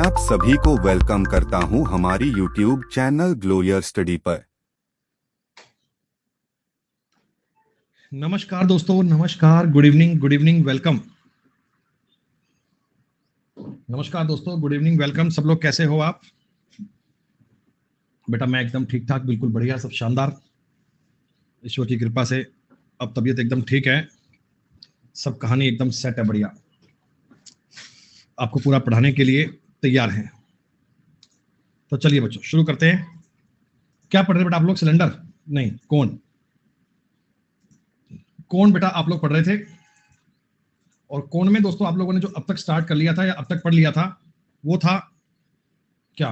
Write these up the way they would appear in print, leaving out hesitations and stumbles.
आप सभी को वेलकम करता हूं हमारी YouTube channel glow your study पर। नमस्कार दोस्तों, नमस्कार, गुड इवनिंग, वेलकम। नमस्कार दोस्तों, गुड इवनिंग, वेलकम। सब लोग कैसे हो आप? बेटा मैं एकदम ठीक ठाक, बिल्कुल बढ़िया, सब शानदार, ईश्वर की कृपा से अब तबीयत एकदम ठीक है, सब कहानी एकदम सेट है, बढ़िया। आपको पूरा पढ़ाने के लिए तैयार हैं। तो चलिए बच्चों शुरू करते हैं। क्या पढ़ रहे बेटा आप लोग? सिलेंडर नहीं, कौन बेटा आप लोग पढ़ रहे थे? और कौन में दोस्तों आप लोगों ने जो अब तक स्टार्ट कर लिया था या अब तक पढ़ लिया था वो था क्या?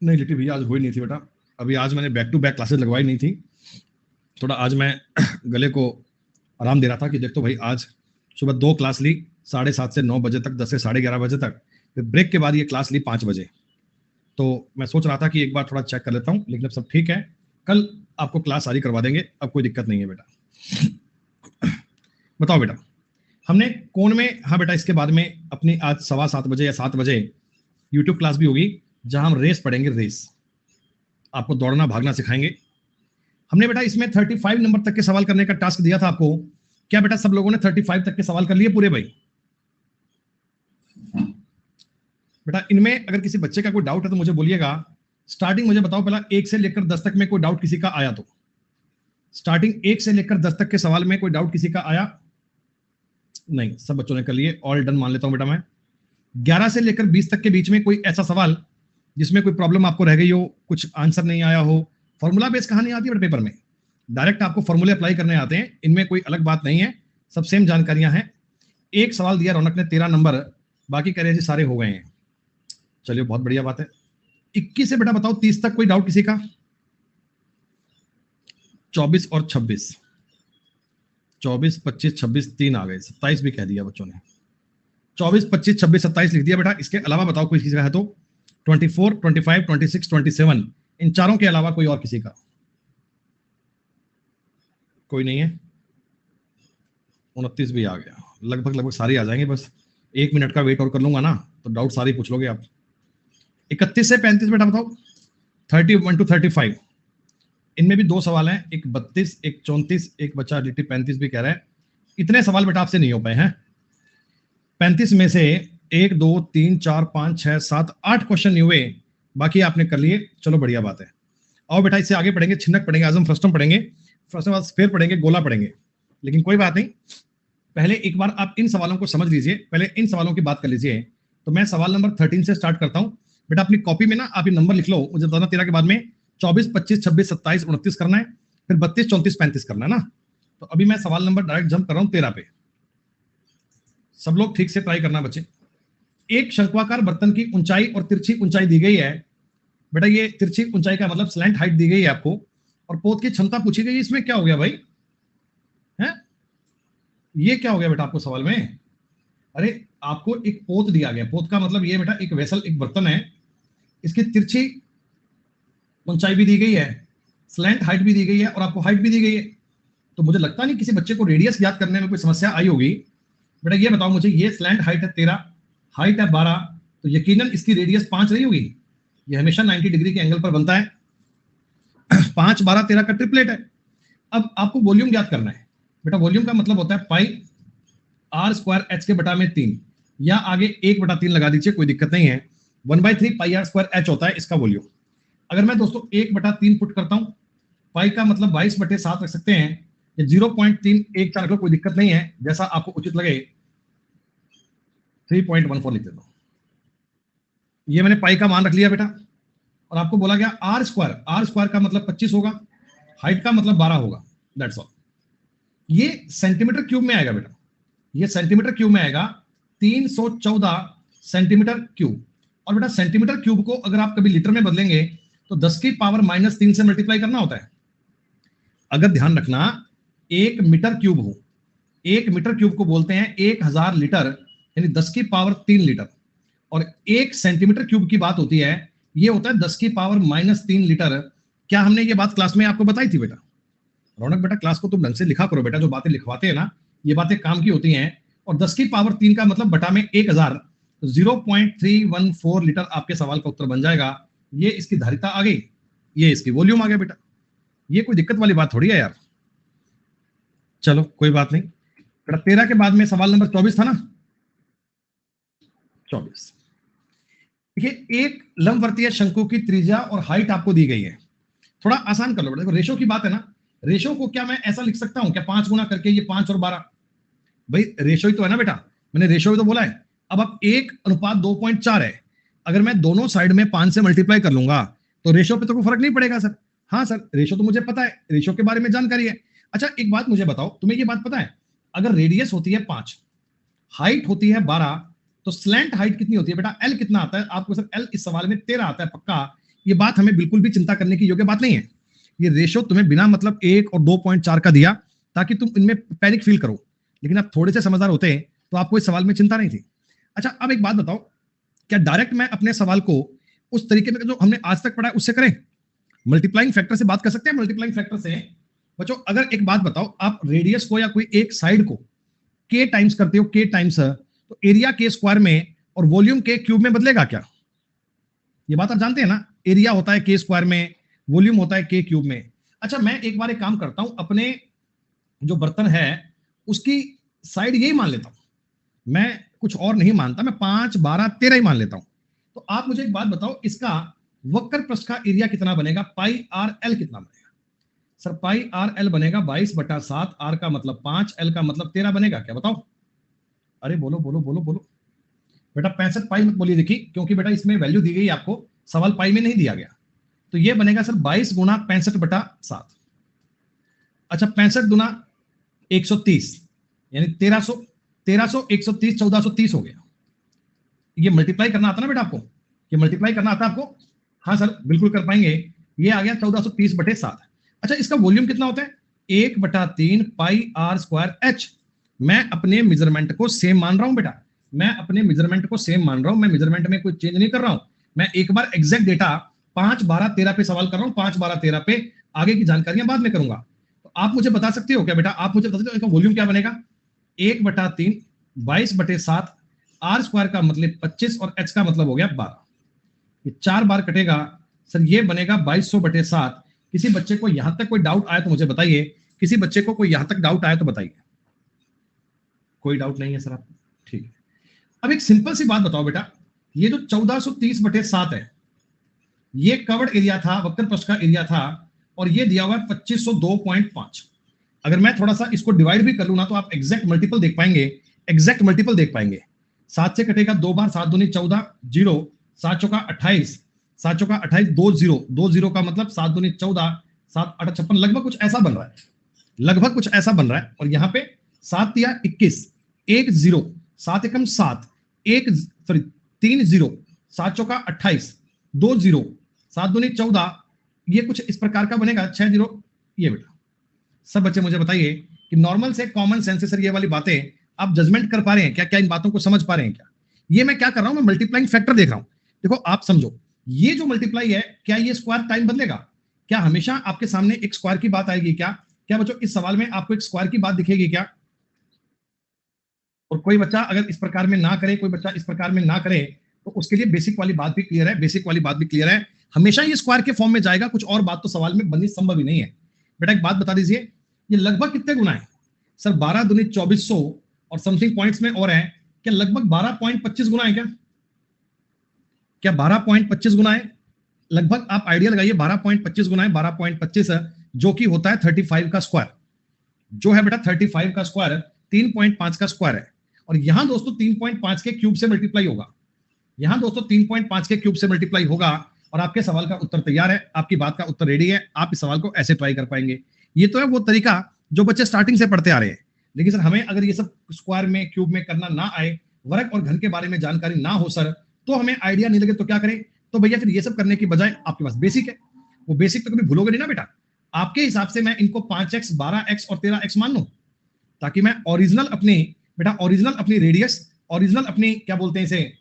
नहीं लिटी भैया आज हुई नहीं थी बेटा, अभी आज मैंने बैक टू बैक क्लासेस लगवाई नहीं थी। थोड़ा आज मैं गले को आराम दे रहा था कि देख तो भाई आज सुबह 2 क्लास ली, 7:30 से 9 बजे तक, 10 से 11:30 बजे तक, फिर ब्रेक के बाद ये क्लास ली 5 बजे। तो मैं सोच रहा था कि एक बार थोड़ा चेक कर लेता हूँ, लेकिन अब सब ठीक है। कल आपको क्लास सारी करवा देंगे, अब कोई दिक्कत नहीं है बेटा। बताओ बेटा, हमने कौन में, हाँ बेटा इसके बाद में अपनी आज 7:15 बजे या 7 बजे यूट्यूब क्लास भी होगी जहां हम रेस पढ़ेंगे, रेस। आपको दौड़ना भागना सिखाएंगे। हमने बेटा इसमें 35 नंबर तक के सवाल करने का टास्क दिया था आपको। क्या बेटा सब लोगों ने 35 तक के सवाल कर लिए पूरे? भाई बेटा इनमें अगर किसी बच्चे का कोई डाउट है तो मुझे बोलिएगा। स्टार्टिंग मुझे बताओ पहला, 1 से लेकर 10 तक में कोई डाउट किसी का आया तो? स्टार्टिंग 1 से लेकर 10 तक के सवाल में कोई डाउट किसी का आया? नहीं, सब बच्चों ने कर लिए, ऑल डन मान लेता हूं बेटा मैं। 11 से लेकर 20 तक के बीच में कोई ऐसा सवाल जिसमें कोई प्रॉब्लम आपको रह गई हो, कुछ आंसर नहीं आया हो? फॉर्मूला बेस कहानी आती है पेपर में, डायरेक्ट आपको फॉर्मूले अप्लाई करने आते हैं, इनमें कोई अलग बात नहीं है, सब सेम जानकारियां हैं। एक सवाल दिया रौनक ने 13 नंबर, बाकी कह रहे जी सारे हो गए हैं। चलिए बहुत बढ़िया बात है। 21 से बेटा बताओ 30 तक कोई डाउट किसी का? 24 और 26, 24, 25, 26, 3 आ गए, 27 भी कह दिया बच्चों ने। 24, 25, 26, 27 लिख दिया बेटा। इसके अलावा बताओ कोई किसी का है तो? 24, 25, 26, 27, इन चारों के अलावा कोई और किसी का? कोई नहीं है। 29 भी आ गया, लगभग सारे आ जाएंगे, बस 1 मिनट का वेट और कर लूंगा ना तो डाउट सारी पूछ लोगे आप। 31 से 35 बेटा बताओ, 31 to 35, इनमें भी 2 सवाल हैं, एक 32, एक 34, एक बच्चा 35 भी कह रहा है। इतने सवाल बेटा आपसे नहीं हो पाए हैं। 35 में से 1, 2, 3, 4, 5, 6, 7, 8 क्वेश्चन नहीं हुए, बाकी आपने कर लिए। चलो बढ़िया बात है। आओ बेटा इससे आगे पढ़ेंगे, छिन्नक पढ़ेंगे, आजम फ्रस्टम पढ़ेंगे, फ्रस्टम बाद फिर पढ़ेंगे गोला पढ़ेंगे। लेकिन कोई बात नहीं, पहले एक बार आप इन सवालों को समझ लीजिए, पहले इन सवालों की बात कर लीजिए। तो मैं सवाल नंबर 13 से स्टार्ट करता हूं बेटा। अपनी कॉपी में ना आप ये नंबर लिख लो, मुझे बताना 13 के बाद में 24, 25, 26, 27, 29 करना है, फिर 32, 34, 35 करना है ना। तो अभी मैं सवाल नंबर डायरेक्ट जंप कर रहा हूं 13 पे। सब लोग ठीक से ट्राई करना बच्चे। एक शंक्वाकार बर्तन की ऊंचाई और तिरछी ऊंचाई दी गई है बेटा। ये तिरछी ऊंचाई का मतलब स्लैंट हाइट दी गई है आपको, और पोत की क्षमता पूछी गई। इसमें क्या हो गया भाई? है ये क्या हो गया बेटा आपको सवाल में? अरे आपको एक पोत दिया गया, पोत का मतलब ये बेटा एक वेसल, एक बर्तन है, इसकी तिरछी ऊंचाई भी दी गई है, स्लैंट हाइट भी दी गई है, और आपको हाइट भी दी गई है। तो मुझे लगता नहीं किसी बच्चे को रेडियस याद करने में कोई समस्या आई होगी। बेटा ये बताओ मुझे, ये स्लैंट हाइट है 13, हाइट है 12, तो यकीनन इसकी रेडियस 5 रही होगी। ये हमेशा 90 डिग्री के एंगल पर बनता है। 5, 12, 13 का ट्रिपलेट है। अब आपको वॉल्यूम याद करना है बेटा। वॉल्यूम का मतलब होता है पाई आर स्क्वायर एच के बटा में 3, या आगे 1/3 लगा दीजिए, कोई दिक्कत नहीं है। 1/3 पाई आर स्क्वायर एच होता है इसका वॉल्यूम। अगर मैं दोस्तों 1/3 पुट करता हूं, पाई का मतलब 22/7 रख सकते हैं, या 0.314 रख लो, कोई दिक्कत नहीं है, जैसा आपको उचित लगे। 3.14 लिख देता हूं। ये मैंने पाई का मान रख लिया बेटा, और आपको बोला गया आर स्क्वायर का मतलब 25 होगा, हाइट का मतलब 12 होगा, दैट्स ऑल। ये सेंटीमीटर क्यूब में आएगा बेटा, ये सेंटीमीटर क्यूब में आएगा, 314 सेंटीमीटर क्यूब। और बेटा सेंटीमीटर क्यूब को अगर आप कभी लीटर में बदलेंगे तो 10 की पावर -3 से मल्टीप्लाई करना होता है। अगर ध्यान रखना, 1 मीटर क्यूब हो, 1 मीटर क्यूब को बोलते हैं 1000 लीटर, यानी 10 की पावर 3 लीटर। और 1 सेंटीमीटर क्यूब की बात होती है, ये होता है 10 की पावर -3 लीटर। क्या हमने ये बात क्लास में आपको बताई थी बेटा? रौनक बेटा क्लास को तुम ढंग से लिखा करो बेटा, जो बातें लिखवाते हैं ना ये बातें काम की होती हैं। और 10 की पावर 3 का मतलब बटा में 1000, तो 0.314 लीटर आपके सवाल का उत्तर बन जाएगा। ये इसकी धारिता आ गई, ये इसकी वॉल्यूम आ गया बेटा। ये कोई दिक्कत वाली बात थोड़ी है यार। चलो कोई बात नहीं बेटा। 13 के बाद में सवाल नंबर 24 था ना, 24। देखिए, एक लंबवर्तीय शंकु की त्रिज्या और हाइट आपको दी गई है। थोड़ा आसान कर लो बेटा। देखो रेशो की बात है ना, रेशो को क्या मैं ऐसा लिख सकता हूं क्या, 5 गुना करके ये 5 और 12, भाई रेशो ही तो है ना बेटा, मैंने रेशो ही तो बोला है। अब 1:2.4 है, अगर मैं दोनों साइड में 5 से मल्टीप्लाई कर लूंगा तो रेशो पे तो कोई फर्क नहीं पड़ेगा सर। हाँ सर, रेशो तो मुझे पता है, रेशो के बारे में जानकारी है। अच्छा एक बात मुझे बताओ, तुम्हें ये बात पता है, अगर रेडियस होती है 5, हाइट होती है 12, तो स्लैंट हाइट कितनी होती है बेटा, एल कितना आता है आपको सर? एल इस सवाल में 13 आता है पक्का। ये बात हमें बिल्कुल भी चिंता करने की योग्य बात नहीं है। ये रेशो तुम्हें बिना मतलब 1 और 2.4 का दिया ताकि तुम इनमें पैनिक फील करो, लेकिन आप थोड़े से समझदार होते तो आपको इस सवाल में चिंता नहीं थी। अच्छा अब एक बात बताओ, क्या डायरेक्ट मैं अपने सवाल को उस तरीके में जो हमने आज तक पढ़ा है उससे करें? मल्टीप्लाइंग फैक्टर से बात कर सकते हैं। मल्टीप्लाइंग फैक्टर से बच्चों अगर एक बात बताओ, आप रेडियस को या कोई एक साइड को के टाइम्स करते हो, के टाइम्स, तो एरिया के स्क्वायर में और वॉल्यूम के क्यूब में बदलेगा क्या? ये बात आप जानते हैं ना, एरिया होता है के स्क्वायर में, वॉल्यूम होता है के क्यूब में। अच्छा मैं एक बार एक काम करता हूं, अपने जो बर्तन है उसकी साइड यही मान लेता हूं, मैं कुछ और नहीं मानता, मैं 5, 12, 13 ही मान लेता हूं। तो आप मुझे एक बात बताओ, इसका वक्र पृष्ठ का एरिया कितना बनेगा, पाई आर एल कितना बनेगा? सर पाई आर एल बनेगा 22/7, आर का मतलब 5, एल का मतलब 13 बनेगा क्या, बताओ? अरे बोलो बोलो बोलो बोलो बेटा। 65 पाई मत बोलिए देखिए, क्योंकि बेटा इसमें वैल्यू दी गई आपको, सवाल पाई में नहीं दिया गया। तो ये बनेगा सर 22 गुना 65/7। अच्छा 65 गुना 130 यानी 1300, 1300 130 1430 हो गया। ये मल्टीप्लाई करना आता ना बेटा आपको, ये मल्टीप्लाई करना आता आपको? हाँ सर बिल्कुल कर पाएंगे। ये आ गया 1430/7। अच्छा इसका वॉल्यूम कितना होता है, 1/3 पाई आर स्क्वायर एच। मैं अपने मेजरमेंट को सेम मान रहा हूं बेटा, मैं अपने मेजरमेंट को सेम मान रहा हूं, मैं मेजरमेंट में कोई चेंज नहीं कर रहा हूं। मैं एक बार एग्जैक्ट डेटा 5, 12, 13 पे सवाल कर रहा हूं, 5, 12, 13 पे, आगे की जानकारियां बाद में करूंगा। तो आप मुझे बता सकते हो क्या बेटा, आप मुझे बता सकते हो इसका वॉल्यूम क्या बनेगा? 1/3 22/7, आर स्क्वायर का मतलब 25 और एच का मतलब हो गया 12। ये 4 बार कटेगा सर, ये बनेगा 2200/7। किसी बच्चे को यहां तक कोई डाउट आया तो मुझे बताइए, किसी बच्चे को कोई यहां तक डाउट आया तो बताइए। कोई डाउट नहीं है सर आपको, ठीक है। अब एक सिंपल सी बात बताओ बेटा, ये जो 1430/7 है, ये कवर्ड एरिया था, वक्र पृष्ठ का एरिया था, और ये दिया हुआ है 2502.5। अगर मैं थोड़ा सा इसको डिवाइड भी कर लूं ना तो आप एग्जैक्ट मल्टीपल देख पाएंगे, एग्जैक्ट मल्टीपल देख पाएंगे। 7 से कटेगा 2 बार, 7 दूनी 14, 0, 7 चौका 28, 7 चौका 28, 2 0, 2 0 का मतलब 7 दूनी 14, 7 8 56, लगभग कुछ ऐसा बन रहा है, लगभग कुछ ऐसा बन रहा है। और यहाँ पे 7 दिया 21, 1 0, 7 एकम 7, 1 सॉरी 3 0, 7 चौका 28, 2 0, 7 दूनी 14, ये कुछ इस प्रकार का बनेगा 6 0। ये बेटा सब बच्चे मुझे बताइए कि नॉर्मल से कॉमन सेंस से सर ये वाली बातें आप जजमेंट कर पा रहे हैं क्या, क्या इन बातों को समझ पा रहे हैं क्या? ये मैं क्या कर रहा हूं, मैं मल्टीप्लाइंग फैक्टर देख रहा हूं। देखो आप समझो, ये जो मल्टीप्लाई है, क्या ये स्क्वायर टाइम बदलेगा? क्या हमेशा आपके सामने एक स्क्वायर की बात आएगी क्या? क्या बच्चों इस सवाल में आपको एक स्क्वायर की बात दिखेगी क्या? और कोई बच्चा अगर इस प्रकार में ना करे, कोई बच्चा इस प्रकार में ना करे, तो उसके लिए बेसिक वाली बात भी क्लियर है, बेसिक वाली बात भी क्लियर है। हमेशा ये स्क्वायर के फॉर्म में जाएगा, कुछ और बात तो सवाल में बननी संभव ही नहीं है। बेटा एक बात बता दीजिए, ये लगभग कितने गुना है? सर 12 दूनी 2400 और समथिंग पॉइंट्स में और है, क्या लगभग 12.25 गुना है क्या? क्या 12.25 गुना है? लगभग आप आइडिया लगाइए, 12.25 गुना है, 12.25 जो कि होता है 35 का स्क्वायर, जो है बेटा 35 का स्क्वायर 3.5 का स्क्वायर है। और यहां दोस्तों 3.5 के क्यूब से मल्टीप्लाई होगा, यहां दोस्तों 3.5 के क्यूब से मल्टीप्लाई होगा, और आपके सवाल का उत्तर तैयार है, आपकी बात का उत्तर रेडी है। आप इस सवाल को ऐसे ट्राई कर पाएंगे। ये तो है वो तरीका जो बच्चे स्टार्टिंग से पढ़ते आ रहे हैं, लेकिन सर हमें अगर ये सब स्क्वायर में क्यूब में करना ना आए, वर्ग और घन के बारे में जानकारी ना हो सर, तो हमें आइडिया नहीं लगे तो क्या करें? तो भैया फिर ये सब करने की बजाय आपके पास बेसिक है, वो बेसिक तो कभी भूलोगे नहीं ना बेटा। आपके हिसाब से मैं इनको 5x 12x और 13x मान लूं, ताकि मैं ओरिजिनल अपनी बेटा ओरिजिनल अपनी रेडियस, ओरिजिनल अपनी क्या बोलते हैं इसे,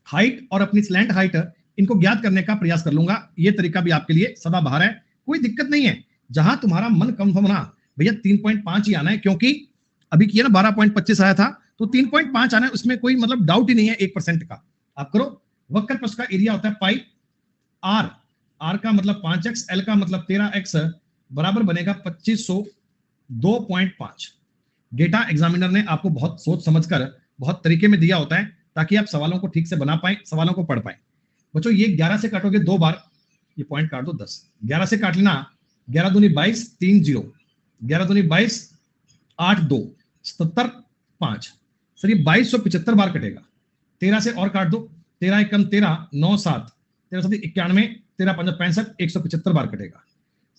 हाइट और अपनी स्लैंट हाइट, इनको ज्ञात करने का प्रयास कर लूंगा। ये तरीका भी आपके लिए सदाबहार है, कोई दिक्कत नहीं है। जहां तुम्हारा मन कंफर्म ना भैया 3.5 ही आना है, क्योंकि अभी किया ना 12.25 आया था, तो 3.5 आना है, उसमें कोई मतलब डाउट ही नहीं है 1% का। आप करो, वक्र प्रस्थ का एरिया होता है पाई आर, आर का मतलब 5x, एल का मतलब 13x, बराबर बनेगा 2502.5। डेटा एग्जामिनर ने आपको बहुत सोच समझकर बहुत तरीके में दिया होता है ताकि आप सवालों को ठीक से बना पाए, सवालों को पढ़ पाए। बच्चों ये 11 से काटोगे 2 बार, ये पॉइंट काट दो 10, 11 से काट लेना, 11 दूनी 22, 3 0, 11 दूनी 22, 8 2, 77 5। सर ये 2275 बार कटेगा। 13 से और काट दो, 13 एकम 13, 9 7, 13 7 91, 13 5 65, 175 बार कटेगा।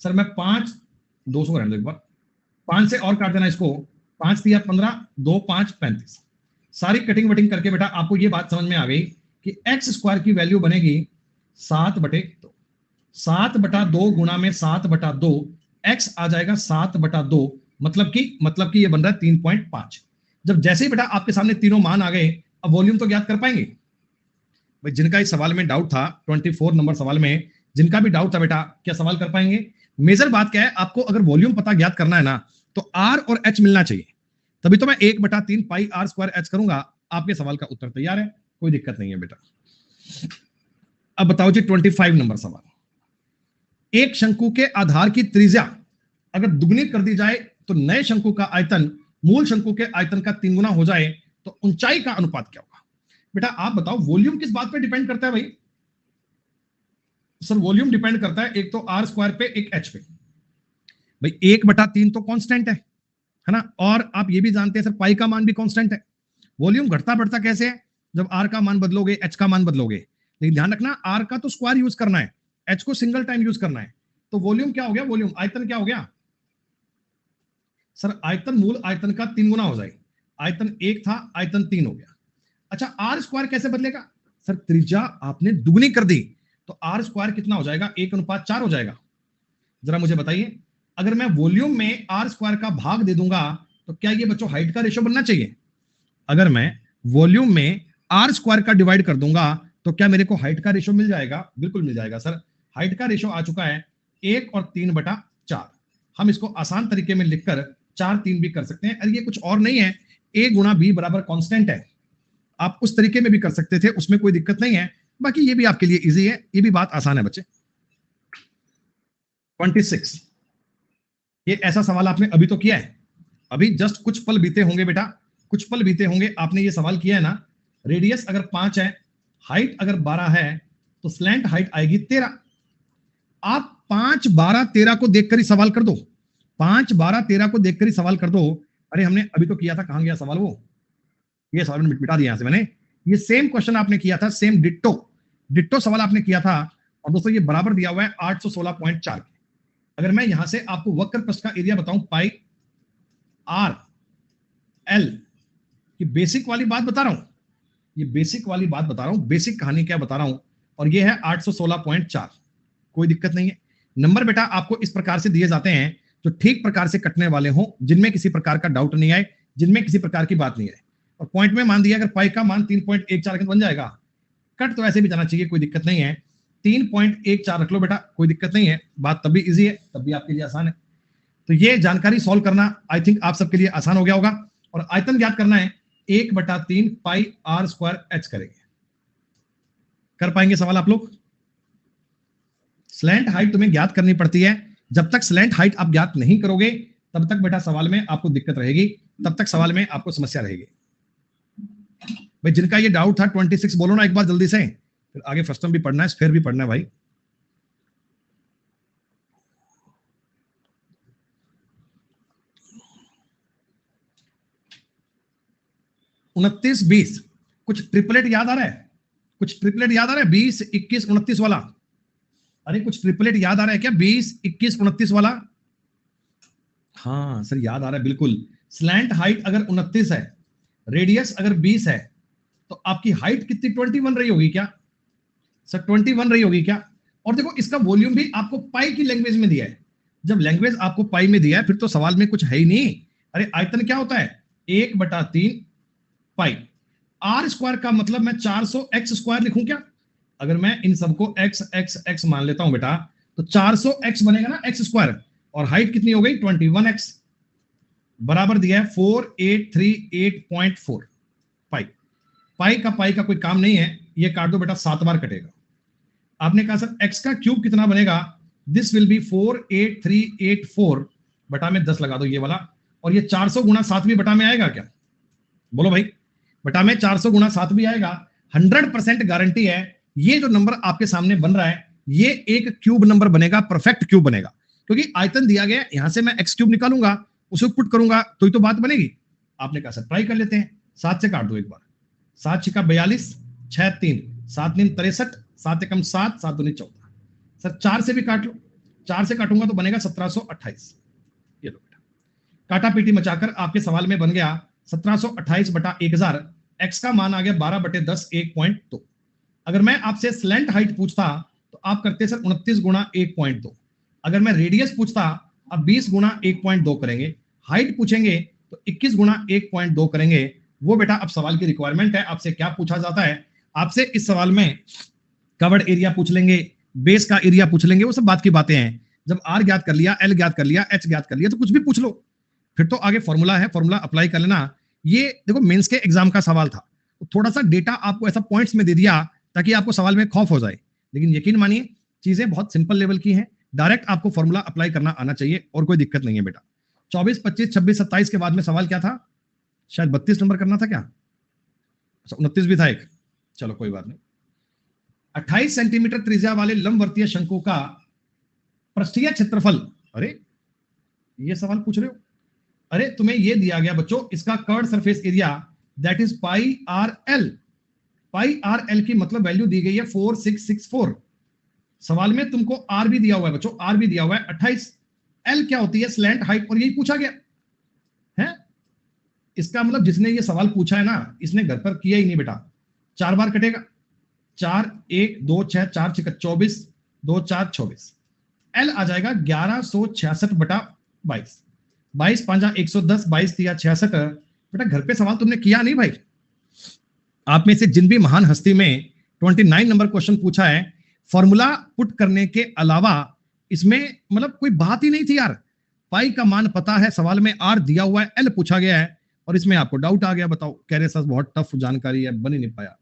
सर मैं 5 200 रहने दो एक बार, 5 से और काट देना इसको, 5 3 15, 2 5 35। सारी कटिंग वटिंग करके बेटा आपको ये बात समझ में आ गई कि एक्स स्क्वायर की वैल्यू बनेगी 7/2, 7/2 गुणा में 7/2, एक्स आ जाएगा 7/2, मतलब कि ये बन रहा है 3.5। जब जैसे ही बेटा आपके सामने तीनों मान आ गए, अब वॉल्यूम तो ज्ञात कर पाएंगे भाई। जिनका इस सवाल में डाउट था, 24 नंबर सवाल में जिनका भी डाउट था बेटा, क्या सवाल कर पाएंगे? मेजर बात क्या है, आपको अगर वॉल्यूम पता ज्ञात करना है ना, तो आर और एच मिलना चाहिए, तभी तो मैं 1/3 पाई आर स्क्वायर एच करूंगा। आपके सवाल का उत्तर तैयार है, कोई दिक्कत नहीं है बेटा। अब बताओ जी 25 नंबर सवाल, एक शंकु के आधार की त्रिज्या अगर दुगनी कर दी जाए तो नए शंकु का आयतन मूल शंकु के आयतन का 3 गुना हो जाए तो ऊंचाई का अनुपात क्या होगा? बेटा आप बताओ, वॉल्यूम किस बात पे डिपेंड करता है भाई? सर वॉल्यूम डिपेंड करता है एक तो आर स्क्वायर पे, एक एच पे। भाई 1/3 तो कांस्टेंट है ना, और आप ये भी जानते हैं सर पाई का मान भी कांस्टेंट है। वॉल्यूम घटता बढ़ता कैसे है? जब आर का मान बदलोगे, एच का मान बदलोगे। लेकिन ध्यान रखना, आर का तो स्क्वायर यूज करना है, एच को सिंगल टाइम यूज करना है। तो वॉल्यूम क्या हो गया? वॉल्यूम आयतन क्या हो गया? सर आयतन मूल आयतन का 3 गुना हो जाए। आयतन 1 था, आयतन 3 हो गया। अच्छा आर स्क्वायर कैसे बदलेगा? सर त्रिज्या आपने दुगनी कर दी तो आर स्क्वायर कितना हो जाएगा? 1:4 हो जाएगा। जरा मुझे बताइए, अगर मैं वॉल्यूम में आर स्क्वायर का भाग दे दूंगा तो क्या ये बच्चों हाइट का रेशो बनना चाहिए? अगर मैं वॉल्यूम में आर स्क्वायर का डिवाइड कर दूंगा तो क्या मेरे को हाइट का रेशो मिल जाएगा? बिल्कुल मिल जाएगा सर। हाइट का रेशो आ चुका है 1 और 3/4। हम इसको आसान तरीके में लिखकर 4 3 भी कर सकते हैं। अरे ये कुछ और नहीं है, a गुणा b बराबर कांस्टेंट है। आप उस तरीके में भी कर सकते थे, उसमें कोई दिक्कत नहीं है। बाकी ये भी आपके लिए इजी है, ये भी बात आसान है बच्चे। 26, ये ऐसा सवाल आपने अभी तो किया है, अभी जस्ट कुछ पल बीते होंगे बेटा, कुछ पल बीते होंगे, आपने ये सवाल किया है ना। रेडियस अगर 5 है, हाइट अगर 12 है, तो स्लैंट हाइट आएगी 13। आप 5 12 13 को देखकर ही सवाल कर दो, 5 12 13 को देखकर ही सवाल कर दो। अरे हमने अभी तो किया था, कहां गया सवाल? वो ये सवाल मिटा दिया यहां से मैंने। ये सेम क्वेश्चन आपने किया था, सेम डिट्टो डिट्टो सवाल आपने किया था। और दोस्तों ये बराबर दिया हुआ है 816.4 के। अगर मैं यहां से आपको वक्र प्रस्थ का एरिया बताऊं, पाई आर एल की बेसिक वाली बात बता रहा हूं, ये बेसिक वाली बात बता रहा हूं, बेसिक कहानी क्या बता रहा हूं, और ये है 816.4। कोई दिक्कत नहीं है। नंबर बेटा आपको इस प्रकार से दिए जाते हैं जो ठीक प्रकार से कटने वाले हों, जिनमें किसी प्रकार का डाउट नहीं आए, जिनमें किसी प्रकार की बात नहीं आए। और पॉइंट में मान दिया अगर पाई का मान 3.14 बन जाएगा, कट तो ऐसे भी जाना चाहिए, कोई दिक्कत नहीं है। 3.14 रख लो बेटा, कोई दिक्कत नहीं है, बात तब भी इजी है, तब भी आपके लिए आसान है। तो ये जानकारी सॉल्व करना आई थिंक आप सबके लिए आसान हो गया होगा। और आयतन ज्ञात करना है 1/3 पाई आर स्क्वायर एच करेंगे। कर पाएंगे सवाल आप लोग? स्लैंट हाइट तुम्हें ज्ञात करनी पड़ती है, जब तक स्लैंट हाइट आप ज्ञात नहीं करोगे तब तक बेटा सवाल में आपको दिक्कत रहेगी, तब तक सवाल में आपको समस्या रहेगी। भाई जिनका ये डाउट था 26 बोलो ना एक बार जल्दी से, फिर आगे फर्स्ट टर्म भी पढ़ना है, फिर भी पढ़ना है भाई। उनतीस 20, कुछ ट्रिपलेट याद आ रहा है? कुछ ट्रिपलेट याद आ रहा है? 20 21 29 वाला? अरे कुछ ट्रिपलेट याद आ रहा है क्या? 20 21 29 वाला? हाँ सर याद आ रहा है, बिल्कुल। स्लैंट हाइट अगर 29 है, रेडियस अगर 20 है, तो आपकी हाइट कितनी 21 रही होगी क्या? सर 21 रही होगी क्या? और देखो इसका वॉल्यूम भी आपको पाई की लैंग्वेज में दिया है। जब लैंग्वेज आपको पाई में दिया है फिर तो सवाल में कुछ है ही नहीं। अरे आयतन क्या होता है? 1/3 पाई। आर स्क्वायर का मतलब मैं 400 एक्स स्क्वायर लिखूं क्या? अगर मैं इन सबको एक्स एक्स एक्स मान लेता हूं बेटा, तो 400 एक्स बनेगा ना एक्स स्क्वायर, और हाइट कितनी हो गई? 21x, बराबर दिया है 4838.4। पाई का कोई काम नहीं है, ये काट दो बेटा, 7 बार कटेगा। आपने कहा सर x का क्यूब कितना बनेगा, दिस विल बी 48384 बटा में 10 लगा दो ये वाला, और ये 400 गुना 7 भी बटा में आएगा क्या? बोलो भाई, बटा में 400 गुना 7 भी आएगा। 100% गारंटी है ये जो नंबर आपके सामने बन रहा है ये एक क्यूब नंबर बनेगा, परफेक्ट क्यूब बनेगा, क्योंकि आयतन दिया गया, यहां से मैं x क्यूब निकालूंगा, उसे पुट करूंगा तो ही तो बात बनेगी। आपने कहा सर ट्राई कर लेते हैं, 7 से काट दो एक बार, 7 छिका 42, 6 3, 7 3 63, 7 एकम 7, 7 दूनी 14। सर 4 से भी काट लो, 4 से काटूंगा तो बनेगा 1728। ये लो बेटा, काटा पीटी मचाकर आपके सवाल में बन गया 1728 बटा 1000, x का मान आ गया 12/10 1.2। अगर मैं आपसे स्लैंट हाइट पूछता तो आप करते सर 29 गुणा 1.2। अगर मैं रेडियस पूछता अब 20 गुणा 1.2 करेंगे, हाइट पूछेंगे तो 21 गुणा 1.2 करेंगे। वो बेटा अब सवाल की रिक्वायरमेंट है, आपसे क्या पूछा जाता है, आपसे इस सवाल में कवर्ड एरिया पूछ लेंगे, बेस का एरिया पूछ लेंगे, वो सब बात की बातें हैं। जब आर ज्ञात कर लिया, एल ज्ञात कर लिया, एच ज्ञात कर लिया, तो कुछ भी पूछ लो, फिर तो आगे फॉर्मूला है, फॉर्मूला अप्लाई कर लेना। ये देखो मेंस के एग्जाम का सवाल था, तो थोड़ा सा डेटा आपको ऐसा पॉइंट्स में दे दिया ताकि आपको सवाल में खौफ हो जाए, लेकिन यकीन मानिए चीजें बहुत सिंपल लेवल की हैं। डायरेक्ट आपको फॉर्मूला अप्लाई करना आना चाहिए और कोई दिक्कत नहीं है बेटा। 24 25 26 27 के बाद में सवाल क्या था, शायद 32 नंबर करना था क्या, अच्छा 29 भी था एक, चलो कोई बात नहीं। 28 सेंटीमीटर त्रिज्या वाले लंबवर्तीय शंकु का पृष्ठीय क्षेत्रफल, अरे ये सवाल पूछ रहे हो, अरे तुम्हें ये दिया गया बच्चों, इसका curved surface area that is pi R L. Pi R L की मतलब वैल्यू दी गई है 4664। सवाल में तुमको आर भी दिया हुआ है बच्चों, आर भी दिया हुआ है 28। एल क्या होती है, स्लैंट हाइट, और यही पूछा गया है। इसका मतलब जिसने ये सवाल पूछा है ना, इसने घर पर किया ही नहीं बेटा। 4 बार कटेगा, 4 1 2 6 4 6 24, 2 4 24। एल आ जाएगा 1166 बटा 22, 22 5 110, 22 3 66। बेटा घर पे सवाल तुमने किया नहीं भाई। आप में से जिन भी महान हस्ती में 29 नंबर क्वेश्चन पूछा है, फॉर्मूला पुट करने के अलावा इसमें मतलब कोई बात ही नहीं थी यार। पाई का मान पता है, सवाल में आर दिया हुआ है, एल पूछा गया है, और इसमें आपको डाउट आ गया। बताओ, कह रहे सर बहुत टफ जानकारी है, बन ही नहीं पाया।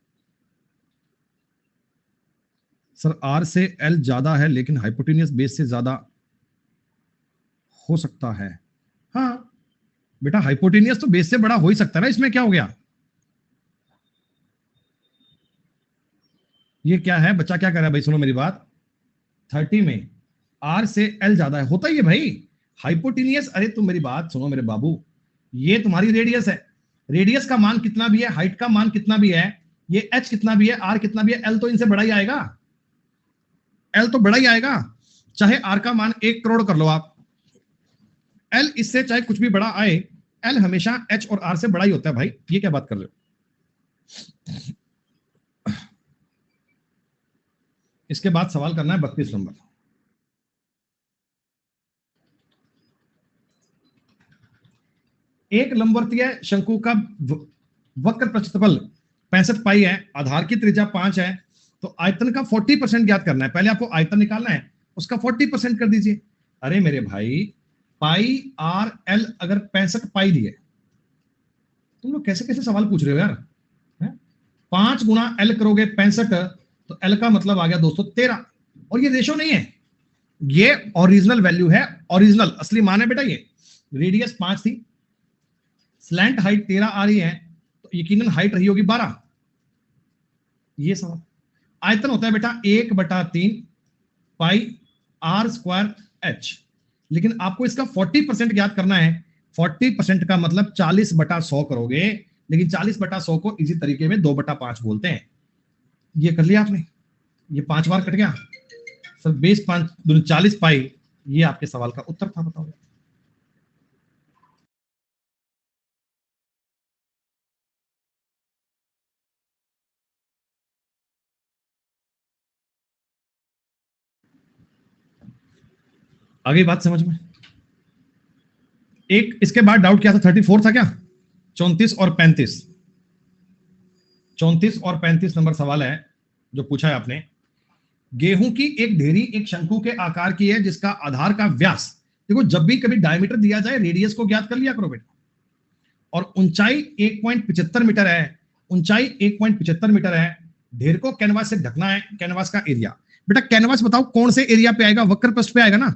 सर आर से एल ज्यादा है लेकिन हाइपोटेनियस बेस से ज्यादा हो सकता है। हाँ बेटा, हाइपोटेनियस तो बेस से बड़ा हो ही सकता है ना, इसमें क्या हो गया। ये क्या है, बच्चा क्या कर रहा है भाई, सुनो मेरी बात। 30 में आर से एल ज्यादा है, होता ही है भाई हाइपोटेनियस। अरे तुम मेरी बात सुनो मेरे बाबू, ये तुम्हारी रेडियस है, रेडियस का मान कितना भी है, हाइट का मान कितना भी है, ये एच कितना भी है, आर कितना भी है, एल तो इनसे बड़ा ही आएगा। एल तो बड़ा ही आएगा, चाहे आर का मान 1 करोड़ कर लो आप, एल इससे चाहे कुछ भी बड़ा आए, एल हमेशा एच और आर से बड़ा ही होता है भाई। ये क्या बात कर रहे हो। इसके बाद सवाल करना है 32 नंबर। एक लंबवर्तीय शंकु का वक्र प्रक्षेत्रफल 65 पाई है, आधार की त्रिज्या 5 है, तो आयतन का 40% ज्ञात करना है। पहले आपको आयतन निकालना है, उसका 40% कर दीजिए। अरे मेरे भाई, पाई आर एल अगर 65 पाई दिए, तुम लोग कैसे कैसे सवाल पूछ रहे हो यार। 5 गुणा एल करोगे 65, तो एल का मतलब आ गया 213, और ये रेशो नहीं है, ये ओरिजिनल वैल्यू है, ओरिजिनल असली मान है बेटा। ये रेडियस 5 थी, स्लैंट हाइट 13 आ रही है, तो यकीनन हाइट रही होगी 12। ये सवाल, आयतन होता है बेटा 1/3 पाई आर स्क्वायर एच, लेकिन आपको इसका 40% ज्ञात करना है। 40% का मतलब 40/100 करोगे, लेकिन 40/100 को इसी तरीके में 2/5 बोलते हैं। ये कर लिया आपने, ये 5 बार कट गया सर, बेस 5 दूनी 40 पाई। ये आपके सवाल का उत्तर था, बताओ। आगे बात समझ में। एक इसके बाद डाउट क्या था, 34 था क्या, 34 और 35। 34 और 35 नंबर सवाल है जो पूछा है आपने। गेहूं की एक ढेरी एक शंकु के आकार की है जिसका आधार का व्यास, देखो जब भी कभी डायमीटर दिया जाए रेडियस को ज्ञात कर लिया करो बेटा, और ऊंचाई 1.75 मीटर है। ऊंचाई 1.75 मीटर है, ढेर को कैनवास से ढकना है, कैनवास का एरिया। बेटा कैनवास बताओ कौन से एरिया पे आएगा, वक्र पृष्ठ पे आएगा ना।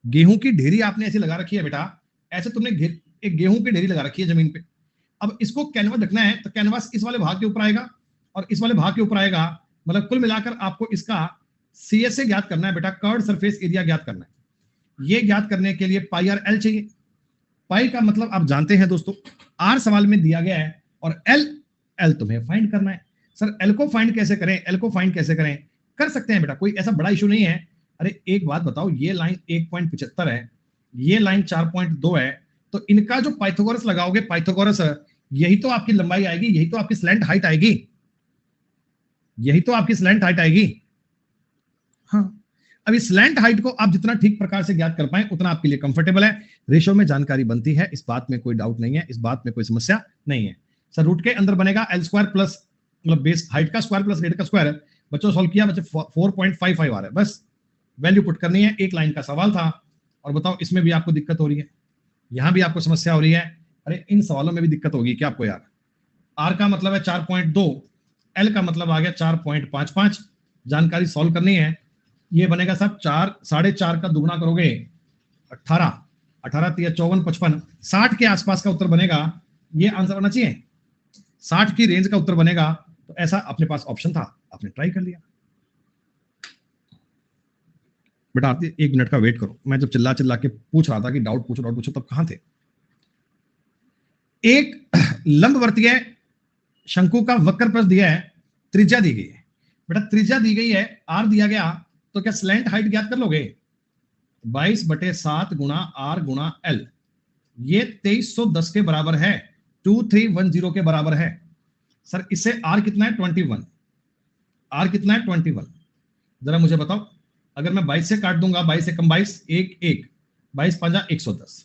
गेहूं की ढेरी आपने ऐसे लगा रखी है बेटा, ऐसे तुमने एक गेहूं की ढेरी लगा रखी है जमीन पे। अब इसको कैनवास ढकना है तो कैनवास इस वाले भाग के ऊपर आएगा और इस वाले भाग के ऊपर आएगा, मतलब कुल मिलाकर आपको इसका CSA ज्ञात करना है बेटा, कर्व्ड सरफेस एरिया ज्ञात करना है। ये ज्ञात करने के लिए पाई आर एल चाहिए। पाई का मतलब आप जानते हैं दोस्तों, आर सवाल में दिया गया है और एल तुम्हें फाइंड करना है। सर एल को फाइंड कैसे करें, एल को फाइंड कैसे करें, कर सकते हैं बेटा, कोई ऐसा बड़ा इशू नहीं है। अरे एक बात बताओ, ये लाइन 1.75 है, ये लाइन 4.2 है, तो इनका जो पाइथागोरस लगाओगे, पाइथागोरस, यही तो आपकी लंबाई आएगी, यही तो आपकी स्लैंट हाइट आएगी, यही तो आपकी स्लैंट हाइट आएगी। हाँ, अब इस स्लैंट हाइट को आप जितना ठीक प्रकार से ज्ञात कर पाए उतना आपके लिए कंफर्टेबल है। रेशो में जानकारी बनती है, इस बात में कोई डाउट नहीं है, इस बात में कोई समस्या नहीं है। सर रूट के अंदर बनेगा एल स्क्वायर प्लस, मतलब बेस हाइट का स्क्वायर प्लस रेट का स्क्वायर। बच्चों सॉल्व किया, बच्चे 4.55 आ रहा है, बस वैल्यू पुट करनी है। एक लाइन का सवाल था और बताओ इसमें भी आपको दिक्कत हो रही है, यहां भी आपको समस्या हो रही है। अरे इन सवालों में भी दिक्कत होगी क्या आपको यार। आर का मतलब है 4.2, एल का मतलब आ गया 4.55। जानकारी सॉल्व करनी है, ये बनेगा साहब 4.5 का दुगना करोगे 18, 18 3 54 55, 60 के आसपास का उत्तर बनेगा। ये आंसर होना चाहिए, 60 की रेंज का उत्तर बनेगा। तो ऐसा अपने पास ऑप्शन था, आपने ट्राई कर लिया। बेटा आप 1 मिनट का वेट करो, मैं जब चिल्ला चिल्ला के पूछ रहा था कि डाउट पूछो तब कहां थे। एक लंबवर्तीय शंकु का वक्र पृष्ठ दिया है, त्रिज्या दी गई है। बेटा त्रिज्या दी गई है, आर दिया गया, तो क्या स्लैंट हाइट ज्ञात कर लोगे। 22/7 गुणा आर गुणा एल, ये 2310 के बराबर है, 2310 के बराबर है। सर इससे आर कितना है 21, आर कितना है 21, जरा मुझे बताओ। अगर मैं 22 से काट दूंगा, 22 से कम 22, 1 1, 22 5 110,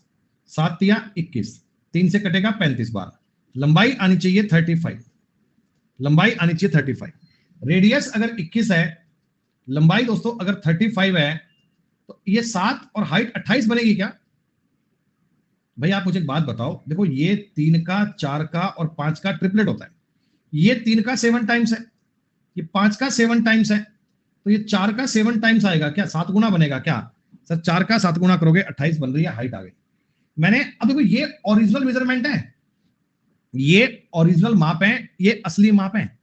7 3 21, 3 से कटेगा 35 बार। लंबाई आनी चाहिए 35, लंबाई आनी चाहिए 35। रेडियस अगर 21 है, लंबाई दोस्तों अगर 35 है, तो ये 7 और हाइट 28 बनेगी क्या। भाई आप मुझे एक बात बताओ, देखो ये 3 का 4 का और 5 का ट्रिपलेट होता है, ये 3 का 7 टाइम्स है, ये 5 का 7 टाइम्स है, तो ये 4 का 7 टाइम्स आएगा क्या, 7 गुना बनेगा क्या। सर 4 का 7 गुना करोगे 28 बन रही है, हाइट आ गई। मैंने अब देखो ये ओरिजिनल मेजरमेंट है, ये ओरिजिनल माप है, ये असली माप है।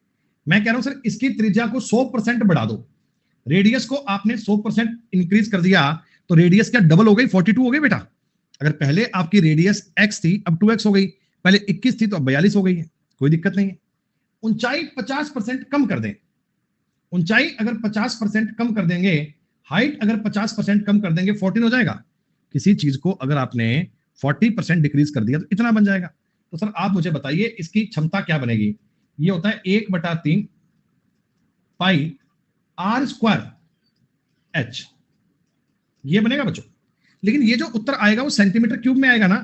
मैं कह रहा हूं सर इसकी त्रिज्या को 100% बढ़ा दो, रेडियस को आपने 100% इंक्रीज कर दिया, तो रेडियस क्या डबल हो गई, 42 हो गई बेटा। अगर पहले आपकी रेडियस x थी, अब 2x हो गई, पहले 21 थी तो अब 42 हो गई है, कोई दिक्कत नहीं है। ऊंचाई 50% कम कर दें, ऊंचाई अगर 50% कम कर देंगे, हाइट अगर 50% कम कर देंगे, 14 हो जाएगा। किसी चीज को अगर आपने 40% डिक्रीज कर दिया तो इतना बन जाएगा। तो सर आप मुझे बताइए इसकी क्षमता क्या बनेगी। ये होता है 1/3 पाई आर स्क्वायर एच, ये बनेगा बच्चों। लेकिन ये जो उत्तर आएगा वो सेंटीमीटर क्यूब में आएगा ना,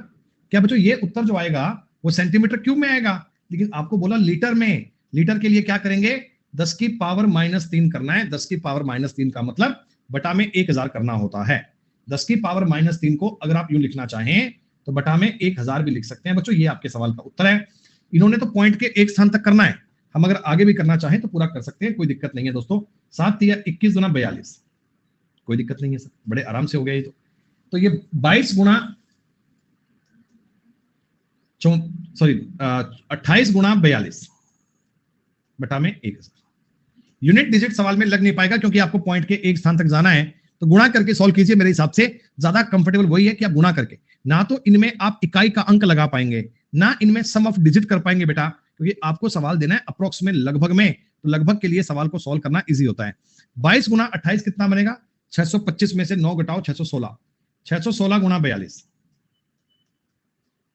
क्या बच्चों ये उत्तर जो आएगा वो सेंटीमीटर क्यूब में आएगा। लेकिन आपको बोला लीटर में, लीटर के लिए क्या करेंगे, 10 की पावर -3 करना है। 10 की पावर -3 का मतलब बटा में 1000 करना होता है। 10 की पावर -3 को अगर आप यूं लिखना चाहें तो बटा में 1000 भी लिख सकते हैं बच्चों। ये आपके सवाल का उत्तर है। इन्होंने तो पॉइंट के एक स्थान तक करना है, हम अगर आगे भी करना चाहें तो पूरा कर सकते हैं, कोई दिक्कत नहीं है दोस्तों। 7 या 21 गुना 42, कोई दिक्कत नहीं है सर, बड़े आराम से हो गया ये तो ये 22 गुना 28 गुना 42 बटा में 1000। यूनिट डिजिट सवाल में लग नहीं पाएगा क्योंकि आपको पॉइंट के एक स्थान तक जाना है, तो गुणा करके सॉल्व कीजिए। मेरे हिसाब से ज्यादा कंफर्टेबल वही है कि आप गुणा करके, ना तो इनमें आप इकाई का अंक लगा पाएंगे, ना इनमें सम ऑफ डिजिट कर पाएंगे बेटा, क्योंकि आपको सवाल देना है अप्रोक्स में, लगभग में, तो लगभग के लिए सवाल को सॉल्व करना इजी होता है। 22 गुना 28 कितना बनेगा, 625 में से 9 घटाओ 616, 616 गुना 42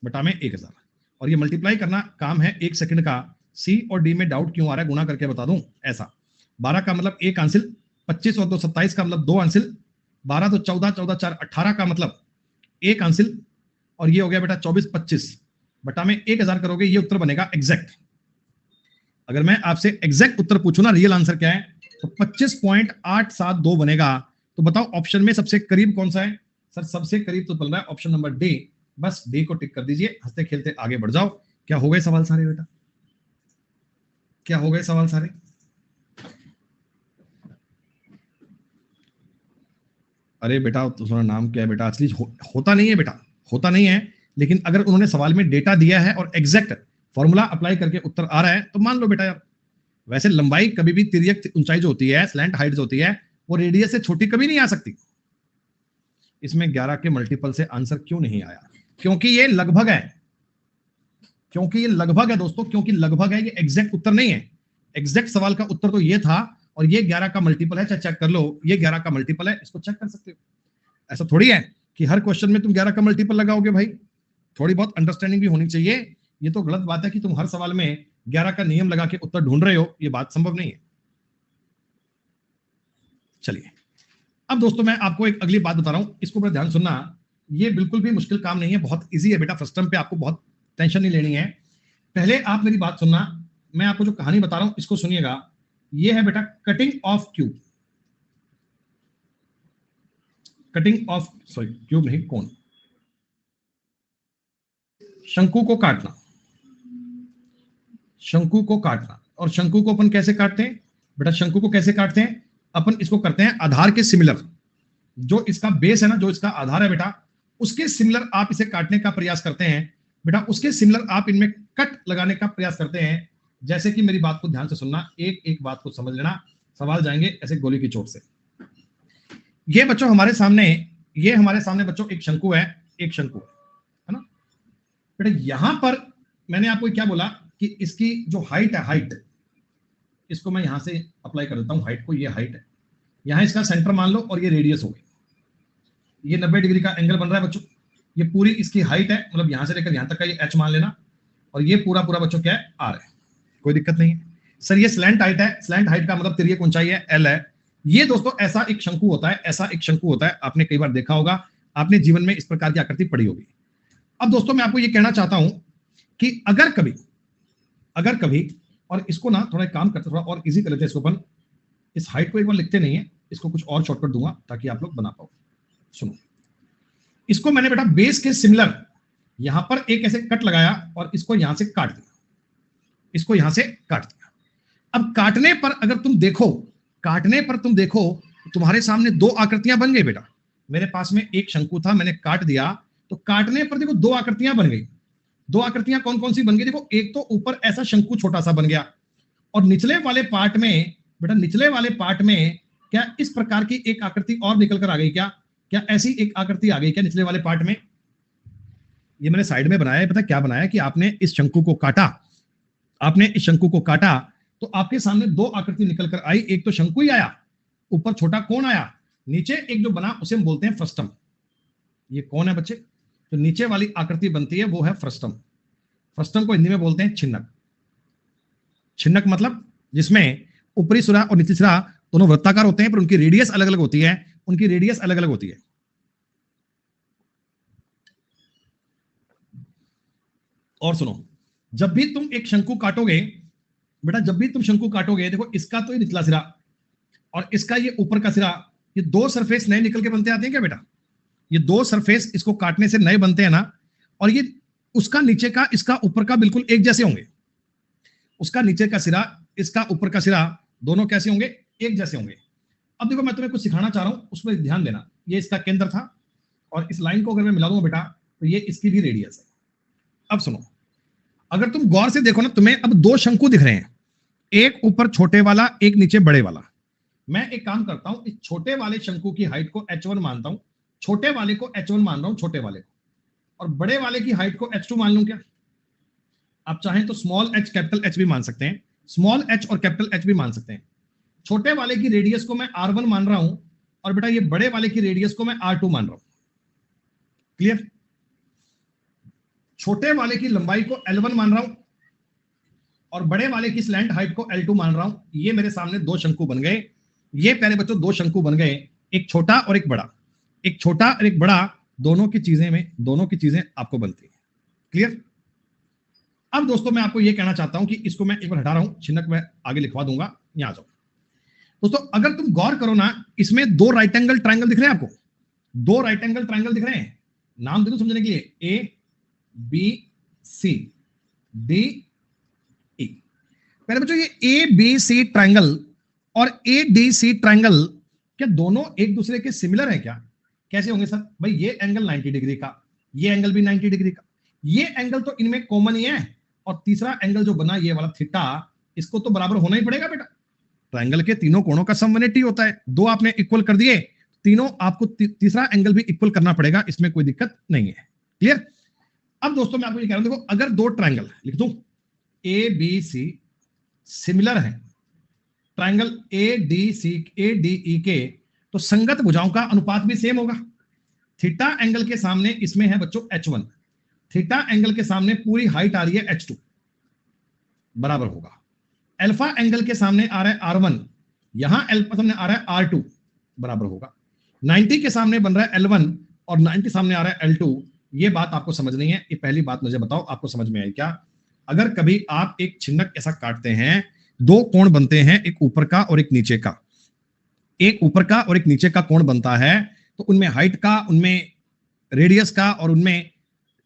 बटा में 1000, और ये मल्टीप्लाई करना काम है 1 सेकंड का। सी और डी में डाउट क्यों आ रहा है, गुणा करके बता दूं ऐसा। 12 का मतलब 1 आंसिल, 25 और 2 27 का मतलब 2 आंसिल, 12 तो 14, 14 4 18 का मतलब 1 आंसिल, और ये हो गया बेटा 24 25 बटा में 1000 करोगे, ये उत्तर बनेगा एग्जैक्ट। अगर मैं आपसे एग्जैक्ट उत्तर पूछूं ना, रियल आंसर क्या है, तो 25.872 बनेगा। तो बताओ ऑप्शन में सबसे करीब कौन सा है। सर सबसे करीब तो बन रहा है ऑप्शन नंबर डी, बस डी को टिक कर दीजिए, हंसते खेलते आगे बढ़ जाओ। क्या हो गए सवाल सारे बेटा। क्या हो गए सवाल सारे? अरे बेटा तुम्हारा नाम क्या है बेटा? असली होता नहीं है बेटा, होता नहीं है। लेकिन अगर उन्होंने सवाल में डेटा दिया है और एग्जैक्ट फॉर्मूला अप्लाई करके उत्तर आ रहा है तो मान लो बेटा यार। वैसे लंबाई कभी भी, तिर्यक ऊंचाई जो होती है, स्लैंट हाइट जो होती है, वो रेडियस से छोटी कभी नहीं आ सकती। इसमें 11 के मल्टीपल से आंसर क्यों नहीं आया? क्योंकि ये लगभग है, क्योंकि ये लगभग है दोस्तों, क्योंकि लगभग है, ये एग्जैक्ट उत्तर नहीं है। एग्जैक्ट सवाल का उत्तर तो ये था, और ये 11 का मल्टीपल है, चाहे चेक कर लो, ये 11 का मल्टीपल है, इसको चेक कर सकते हो। ऐसा थोड़ी है कि हर क्वेश्चन में तुम 11 का मल्टीपल लगाओगे भाई, थोड़ी बहुत अंडरस्टैंडिंग भी होनी चाहिए। ये तो गलत बात है कि तुम हर सवाल में 11 का नियम लगा के उत्तर ढूंढ रहे हो, ये बात संभव नहीं है। चलिए अब दोस्तों मैं आपको एक अगली बात बता रहा हूं, इसको बड़ा ध्यान सुनना। ये बिल्कुल भी मुश्किल काम नहीं है, बहुत इजी है बेटा। फर्स्ट टर्म पे आपको बहुत टेंशन नहीं लेनी है। पहले आप मेरी बात सुनना, मैं आपको जो कहानी बता रहा हूं इसको सुनिएगा। ये है बेटा cutting of cube, cutting of, sorry cube नहीं, कोन। शंकु को काटना, शंकु को काटना। और शंकु को अपन कैसे काटते हैं बेटा? शंकु को कैसे काटते हैं अपन? इसको करते हैं आधार के सिमिलर। जो इसका बेस है ना, जो इसका आधार है बेटा, उसके सिमिलर आप इसे काटने का प्रयास करते हैं बेटा। उसके सिमिलर आप इनमें कट लगाने का प्रयास करते हैं। जैसे कि मेरी बात को ध्यान से सुनना, एक एक बात को समझ लेना, सवाल जाएंगे ऐसे गोली की चोट से। ये बच्चों हमारे सामने, ये हमारे सामने बच्चों एक शंकु है, एक शंकु है ना बेटा। यहां पर मैंने आपको क्या बोला कि इसकी जो हाइट है, हाइट, इसको मैं यहां से अप्लाई कर देता हूं हाइट को। ये हाइट है, यहां इसका सेंटर मान लो, और ये रेडियस हो गई। ये 90 डिग्री का एंगल बन रहा है बच्चों। ये पूरी इसकी हाइट है, मतलब यहां से लेकर यहां तक का ये h मान लेना, और ये पूरा पूरा बच्चों क्या है? r है। कोई दिक्कत नहीं है सर। ये स्लैंट हाइट है, स्लैंट हाइट का मतलब तिर्यक ऊंचाई है, l है। ये दोस्तों ऐसा एक शंकु होता है, ऐसा एक शंकु होता है। आपने कई बार देखा होगा, आपने जीवन में इस प्रकार की आकृति पढ़ी होगी। अब दोस्तों मैं आपको ये कहना चाहता हूं कि अगर कभी, अगर कभी, और इसको ना थोड़ा काम करते, थोड़ा और इजी कर लेते हैं इसको अपन। इस हाइट को एक बार लिखते नहीं है, इसको कुछ और शॉर्टकट दूंगा ताकि आप लोग बना पाओ। सुनो, इसको मैंने बेटा बेस के सिमिलर यहां पर एक ऐसे कट लगाया और इसको यहां से काट दिया, इसको यहां से काट दिया। अब काटने पर अगर तुम देखो, काटने पर तुम देखो, तुम्हारे सामने दो आकृतियां बन गई बेटा। मेरे पास में एक शंकु था, मैंने काट दिया, तो काटने पर देखो दो आकृतियां बन गई। दो आकृतियां कौन कौन सी बन गई? देखो, एक तो ऊपर ऐसा शंकु छोटा सा बन गया, और निचले वाले पार्ट में बेटा, निचले वाले पार्ट में क्या इस प्रकार की एक आकृति और निकल कर आ गई? क्या क्या ऐसी एक आकृति आ गई क्या निचले वाले पार्ट में? ये मैंने साइड में बनाया है, पता क्या बनाया कि आपने इस शंकु को काटा, आपने इस शंकु को काटा, तो आपके सामने दो आकृति निकल कर आई। एक तो शंकु ही आया, ऊपर छोटा कोण आया, नीचे एक जो बना उसे हम बोलते हैं फ्रस्टम। ये कौन है बच्चे? जो नीचे वाली आकृति बनती है वो है फ्रस्टम। फ्रस्टम को हिंदी में बोलते हैं छिन्नक। छिन्नक मतलब जिसमें ऊपरी सिरा और निचली सिरा दोनों वृत्ताकार होते हैं, पर उनकी रेडियस अलग अलग होती है, उनकी रेडियस अलग अलग होती है। और सुनो, जब भी तुम एक शंकु काटोगे बेटा, जब भी तुम शंकु काटोगे, देखो इसका तो ये निचला सिरा और इसका ये ऊपर का सिरा, ये दो सरफेस नए निकल के बनते आते हैं क्या बेटा? ये दो सरफेस इसको काटने से नए बनते हैं ना, और ये उसका नीचे का, इसका ऊपर का बिल्कुल एक जैसे होंगे। उसका नीचे का सिरा, इसका ऊपर का सिरा, दोनों कैसे होंगे? एक जैसे होंगे। अब देखो मैं तुम्हें कुछ सिखाना चाह रहा हूं, उसमें ध्यान देना। ये इसका केंद्र था, और इस लाइन को अगर मैं मिला दूंगा बेटा, तो ये इसकी भी रेडियस है। अब सुनो, अगर तुम गौर से देखो ना, तुम्हें अब दो शंकु दिख रहे हैं, एक ऊपर छोटे वाला, एक नीचे बड़े वाला। मैं एक काम करता हूं, इस छोटे वाले शंकु की हाइट को h1 मानता हूं, छोटे वाले को h1 मान रहा हूं, छोटे वाले को, और बड़े वाले की हाइट को h2 मान लूं क्या? आप चाहें तो स्मॉल h कैपिटल H भी मान सकते हैं, स्मॉल h और कैपिटल H भी मान सकते हैं। छोटे वाले की रेडियस को मैं r1 मान रहा हूं, और बेटा ये बड़े वाले की रेडियस को मैं r2 मान रहा हूं। क्लियर? छोटे वाले की लंबाई को L1 मान रहा हूं, और बड़े वाले की स्लैंट हाइट को L2 मान रहा हूं। ये मेरे सामने दो शंकु बन गए। ये प्यारे बच्चों दो शंकु बन गए, एक छोटा और एक बड़ा। एक छोटा और एक बड़ा, दोनों की चीजें में, दोनों की चीजें आपको बनती है। क्लियर? अब दोस्तों मैं आपको यह कहना चाहता हूं कि इसको मैं एक बार हटा रहा हूं, छिन्नक मैं आगे लिखवा दूंगा। यहां आ जाओ दोस्तों, अगर तुम गौर करो ना, इसमें दो राइट एंगल ट्राइंगल दिख रहे हैं आपको, दो राइट एंगल ट्राइंगल दिख रहे हैं। नाम दे दो समझने के लिए, A B C D E। पहले बच्चों ये ए बी सी ट्रायंगल और ए डी सी ट्रायंगल क्या दोनों एक दूसरे के सिमिलर है क्या? कैसे होंगे सर? भाई ये एंगल 90 डिग्री का, ये एंगल भी 90 डिग्री का, ये एंगल तो इनमें कॉमन ही है, और तीसरा एंगल जो बना ये वाला थीटा, इसको तो बराबर होना ही पड़ेगा बेटा। ट्रायंगल के तीनों कोणों का सम 180 होता है, दो आपने इक्वल कर दिए, तीनों आपको तीसरा एंगल भी इक्वल करना पड़ेगा, इसमें कोई दिक्कत नहीं है। क्लियर? अब दोस्तों मैं आपको ये कह रहा हूं, देखो अगर दो ट्रायंगल लिख दूं ए बी सी सिमिलर है, triangle A D C A D E के, तो संगत भुजाओं का अनुपात भी सेम होगा। थीटा एंगल के सामने इसमें है बच्चों h1, थीटा एंगल के सामने पूरी हाइट आ रही है h2, बराबर होगा। अल्फा एंगल के सामने आ रहा है r1, यहां अल्फा सामने आ रहा है r2, बराबर होगा। 90 के सामने बन रहा है L1 और 90 सामने आ रहा है L2। ये बात आपको समझनी है। ये पहली बात मुझे बताओ, आपको समझ में आई क्या? अगर कभी आप एक छिन्नक ऐसा काटते हैं, दो कोण बनते हैं, एक ऊपर का और एक नीचे का, एक ऊपर का और एक नीचे का कोण बनता है, तो उनमें हाइट का, उनमें रेडियस का और उनमें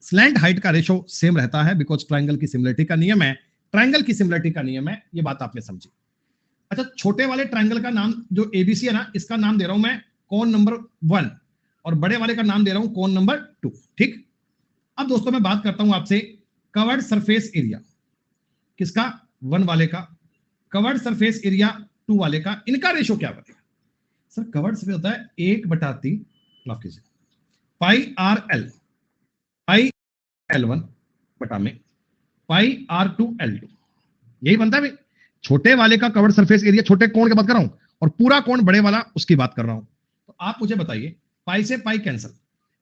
स्लैंट हाइट का रेशो सेम रहता है, बिकॉज ट्रायंगल की सिमिलरिटी का नियम है, ट्रायंगल की सिमिलरिटी का नियम है। ये बात आपने समझी। अच्छा, छोटे वाले ट्रायंगल का नाम जो एबीसी है ना, इसका नाम दे रहा हूं मैं कोण नंबर 1, और बड़े वाले का नाम दे रहा हूं कोण नंबर 2। ठीक, अब दोस्तों मैं बात करता हूं आपसे कवर्ड सरफेस एरिया, किसका? 1 वाले का, कवर्ड सरफेस एरिया 2 वाले का, इनका रेशो क्या बनेगा? सर कवर्ड सरफेस होता है 1/3, माफ कीजिए, पाई आर एल, पाई L1 बटा में पाई R2 L2, यही बनता है भाई। छोटे वाले का कवर्ड सरफेस एरिया, छोटे कोण की बात कर रहा हूं, और पूरा कोण बड़े वाला उसकी बात कर रहा हूं। तो आप मुझे बताइए, पाई से पाई कैंसिल,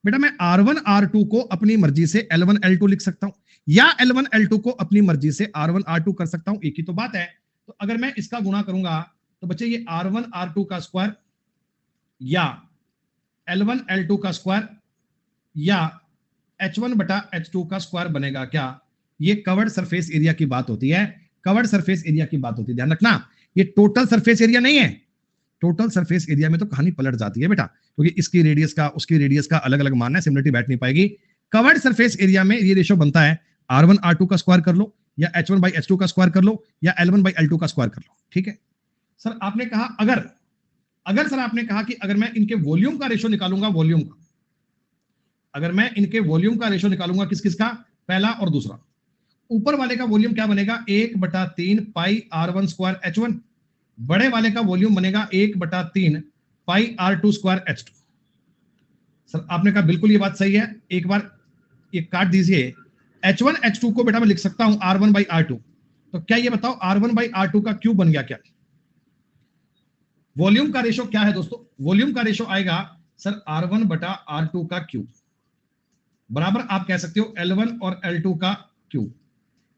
बेटा मैं R1 R2 को अपनी मर्जी से L1 L2 लिख सकता हूं, या L1 L2 को अपनी मर्जी से R1 R2 कर सकता हूं, एक ही तो बात है। तो अगर मैं इसका गुणा करूंगा तो बच्चे ये R1 R2 का स्क्वायर या L1 L2 का स्क्वायर या H1 बटा H2 का स्क्वायर बनेगा क्या? ये कवर्ड सरफेस एरिया की बात होती है, कवर्ड सरफेस एरिया की बात होती है, ध्यान रखना। ये टोटल सरफेस एरिया नहीं है, टोटल सरफेस एरिया में तो कहानी पलट जाती है बेटा, क्योंकि इसकी रेडियस का उसकी रेडियस का अलग अलग मान है, सिमिलरिटी बैठ नहीं पाएगी। कवर्ड सरफेस एरिया में ये रेशो बनता है R1 R2 का स्क्वायर कर लो, या H1 बाई H2 का स्क्वायर कर लो, या L1 बाई L2 का स्क्वायर कर लो। ठीक है सर, आपने कहा अगर अगर सर आपने कहा कि अगर मैं इनके वॉल्यूम का रेशो निकालूंगा, वॉल्यूम का, अगर मैं इनके वॉल्यूम का रेशो निकालूंगा, किस किसका? पहला और दूसरा, ऊपर वाले का वॉल्यूम क्या बनेगा? 1/3 पाई R1 स्क्वायर H1, बड़े वाले का वॉल्यूम बनेगा 1/3 पाई R2 स्क्वायर H2। सर आपने कहा बिल्कुल ये बात सही है, एक बार ये काट दीजिए। H1 H2 को बेटा मैं लिख सकता हूं R1 बाई R2, तो क्या ये बताओ R1 बाई R2 का क्यूब बन गया क्या? वॉल्यूम का रेशो क्या है दोस्तों? वॉल्यूम का रेशो आएगा सर R1 बटा R2 का क्यूब, बराबर आप कह सकते हो L1 और L2 का क्यूब,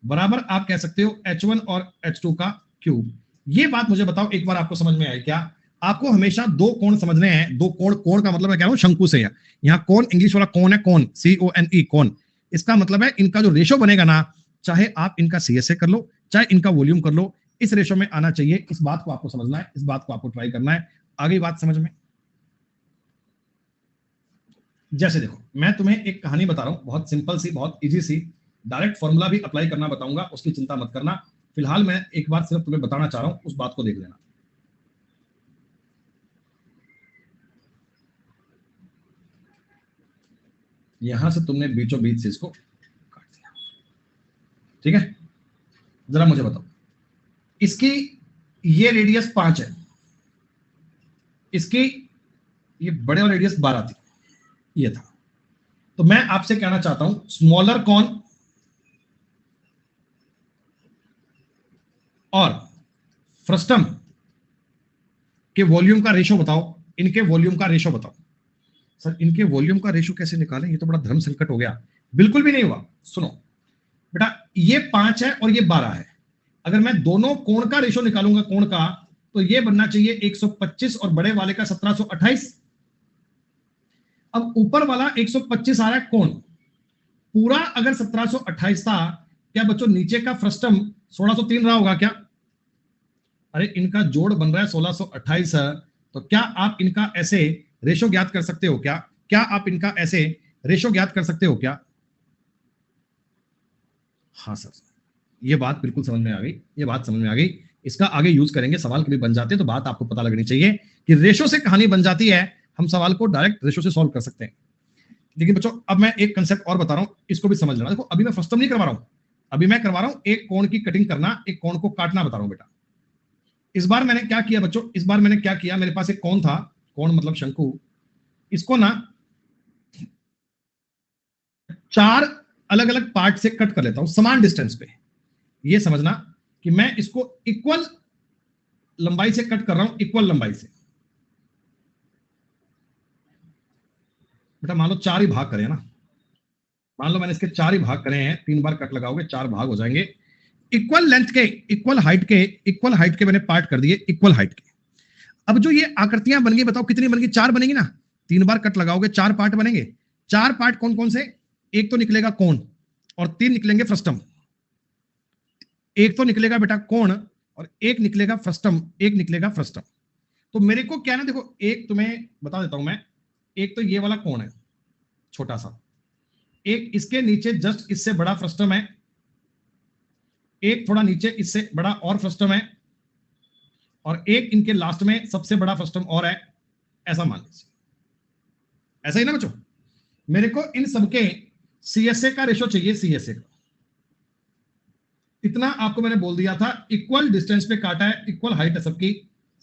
बराबर आप कह सकते हो H1 और H2 का क्यूब। ये बात मुझे बताओ एक बार आपको समझ में आई क्या? आपको हमेशा दो कोण समझने हैं, दो कोण, कोण का मतलब मैं कह रहा हूं शंकु से है, यहां कोण इंग्लिश वाला कोण है, कोण CONE, कोण, इसका मतलब है इनका जो रेशो बनेगा ना, चाहे आप इनका CSA कर लो, चाहे इनका वॉल्यूम कर लो, इस रेशो में आना चाहिए। इस बात को आपको समझना है, इस बात को आपको ट्राई करना है। आगे बात समझ में? जैसे देखो मैं तुम्हें एक कहानी बता रहा हूं, बहुत सिंपल सी, बहुत इजी सी, डायरेक्ट फॉर्मूला भी अप्लाई करना बताऊंगा, उसकी चिंता मत करना। फिलहाल मैं एक बात सिर्फ तुम्हें बताना चाह रहा हूं, उस बात को देख लेना। यहां से तुमने बीचों बीच से इसको काट दिया, ठीक है? जरा मुझे बताओ, इसकी ये रेडियस 5 है, इसकी ये बड़े वाला रेडियस 12 थी, ये था। तो मैं आपसे कहना चाहता हूं स्मॉलर कौन और फ्रस्टम के वॉल्यूम का रेशो बताओ, इनके वॉल्यूम का रेशो बताओ। सर इनके वॉल्यूम का रेशो कैसे निकालें? ये तो बड़ा धर्म संकट हो गया। बिल्कुल भी नहीं हुआ। सुनो बेटा, ये 5 है और ये 12 है, अगर मैं दोनों कोण का रेशो निकालूंगा, कोण का, तो ये बनना चाहिए 125 और बड़े वाले का 1728। अब ऊपर वाला 125 आ रहा है कोण, पूरा अगर 1728 था, क्या बच्चों नीचे का फ्रस्टम 1603 रहा होगा क्या? अरे इनका जोड़ बन रहा है 1628 है, तो क्या आप इनका ऐसे रेशो ज्ञात कर सकते हो क्या? क्या आप इनका ऐसे रेशो ज्ञात कर सकते हो क्या? हाँ सर, ये बात बिल्कुल समझ में आ गई, ये बात समझ में आ गई। इसका आगे यूज करेंगे, सवाल कभी बन जाते हैं तो बात आपको पता लगनी चाहिए कि रेशो से कहानी बन जाती है, हम सवाल को डायरेक्ट रेशो से सॉल्व कर सकते हैं। लेकिन बच्चों अब मैं एक कंसेप्ट और बता रहा हूं, इसको भी समझ लेना। देखो अभी मैं फर्स्ट नहीं करवा रहा हूं, अभी मैं करवा रहा हूं एक कोण की कटिंग करना, एक कोण को काटना बता रहा हूं बेटा। इस बार मैंने क्या किया बच्चों, इस बार मैंने क्या किया, मेरे पास एक कोण था, कोण मतलब शंकु, इसको ना 4 अलग अलग पार्ट से कट कर लेता हूं समान डिस्टेंस पे। ये समझना कि मैं इसको इक्वल लंबाई से कट कर रहा हूं, इक्वल लंबाई से। बेटा मान लो 4 ही भाग करें ना, मान लो मैंने इसके 4 ही भाग करे हैं, 3 बार कट लगाओगे 4 भाग हो जाएंगे। इक्वल लेंथ के, इक्वल हाइट के मैंने पार्ट कर दिए, इक्वल हाइट के। अब जो ये आकृतियां बन गई, बताओ कितनी बन गई? 4 बनेगी ना, 3 बार कट लगाओगे 4 पार्ट बनेंगे। 4 पार्ट कौन कौन से? एक तो निकलेगा कोण और 3 निकलेंगे फ्रस्टम। एक तो निकलेगा बेटा कोण और एक निकलेगा फ्रस्टम, एक निकलेगा फ्रस्टम। तो मेरे को क्या ना, देखो एक तुम्हें बता देता हूं मैं, एक तो ये वाला कोण है छोटा सा, एक इसके नीचे जस्ट इससे बड़ा फ्रस्टम है, एक थोड़ा नीचे इससे बड़ा और फ्रस्टम है, और एक इनके लास्ट में सबसे बड़ा फ्रस्टम और है। ऐसा मान लीजिए, ऐसा ही ना बच्चों। मेरे को इन सबके सीएसए का रेशो चाहिए, सीएसए का। इतना आपको मैंने बोल दिया था, इक्वल डिस्टेंस पे काटा है, इक्वल हाइट है सबकी,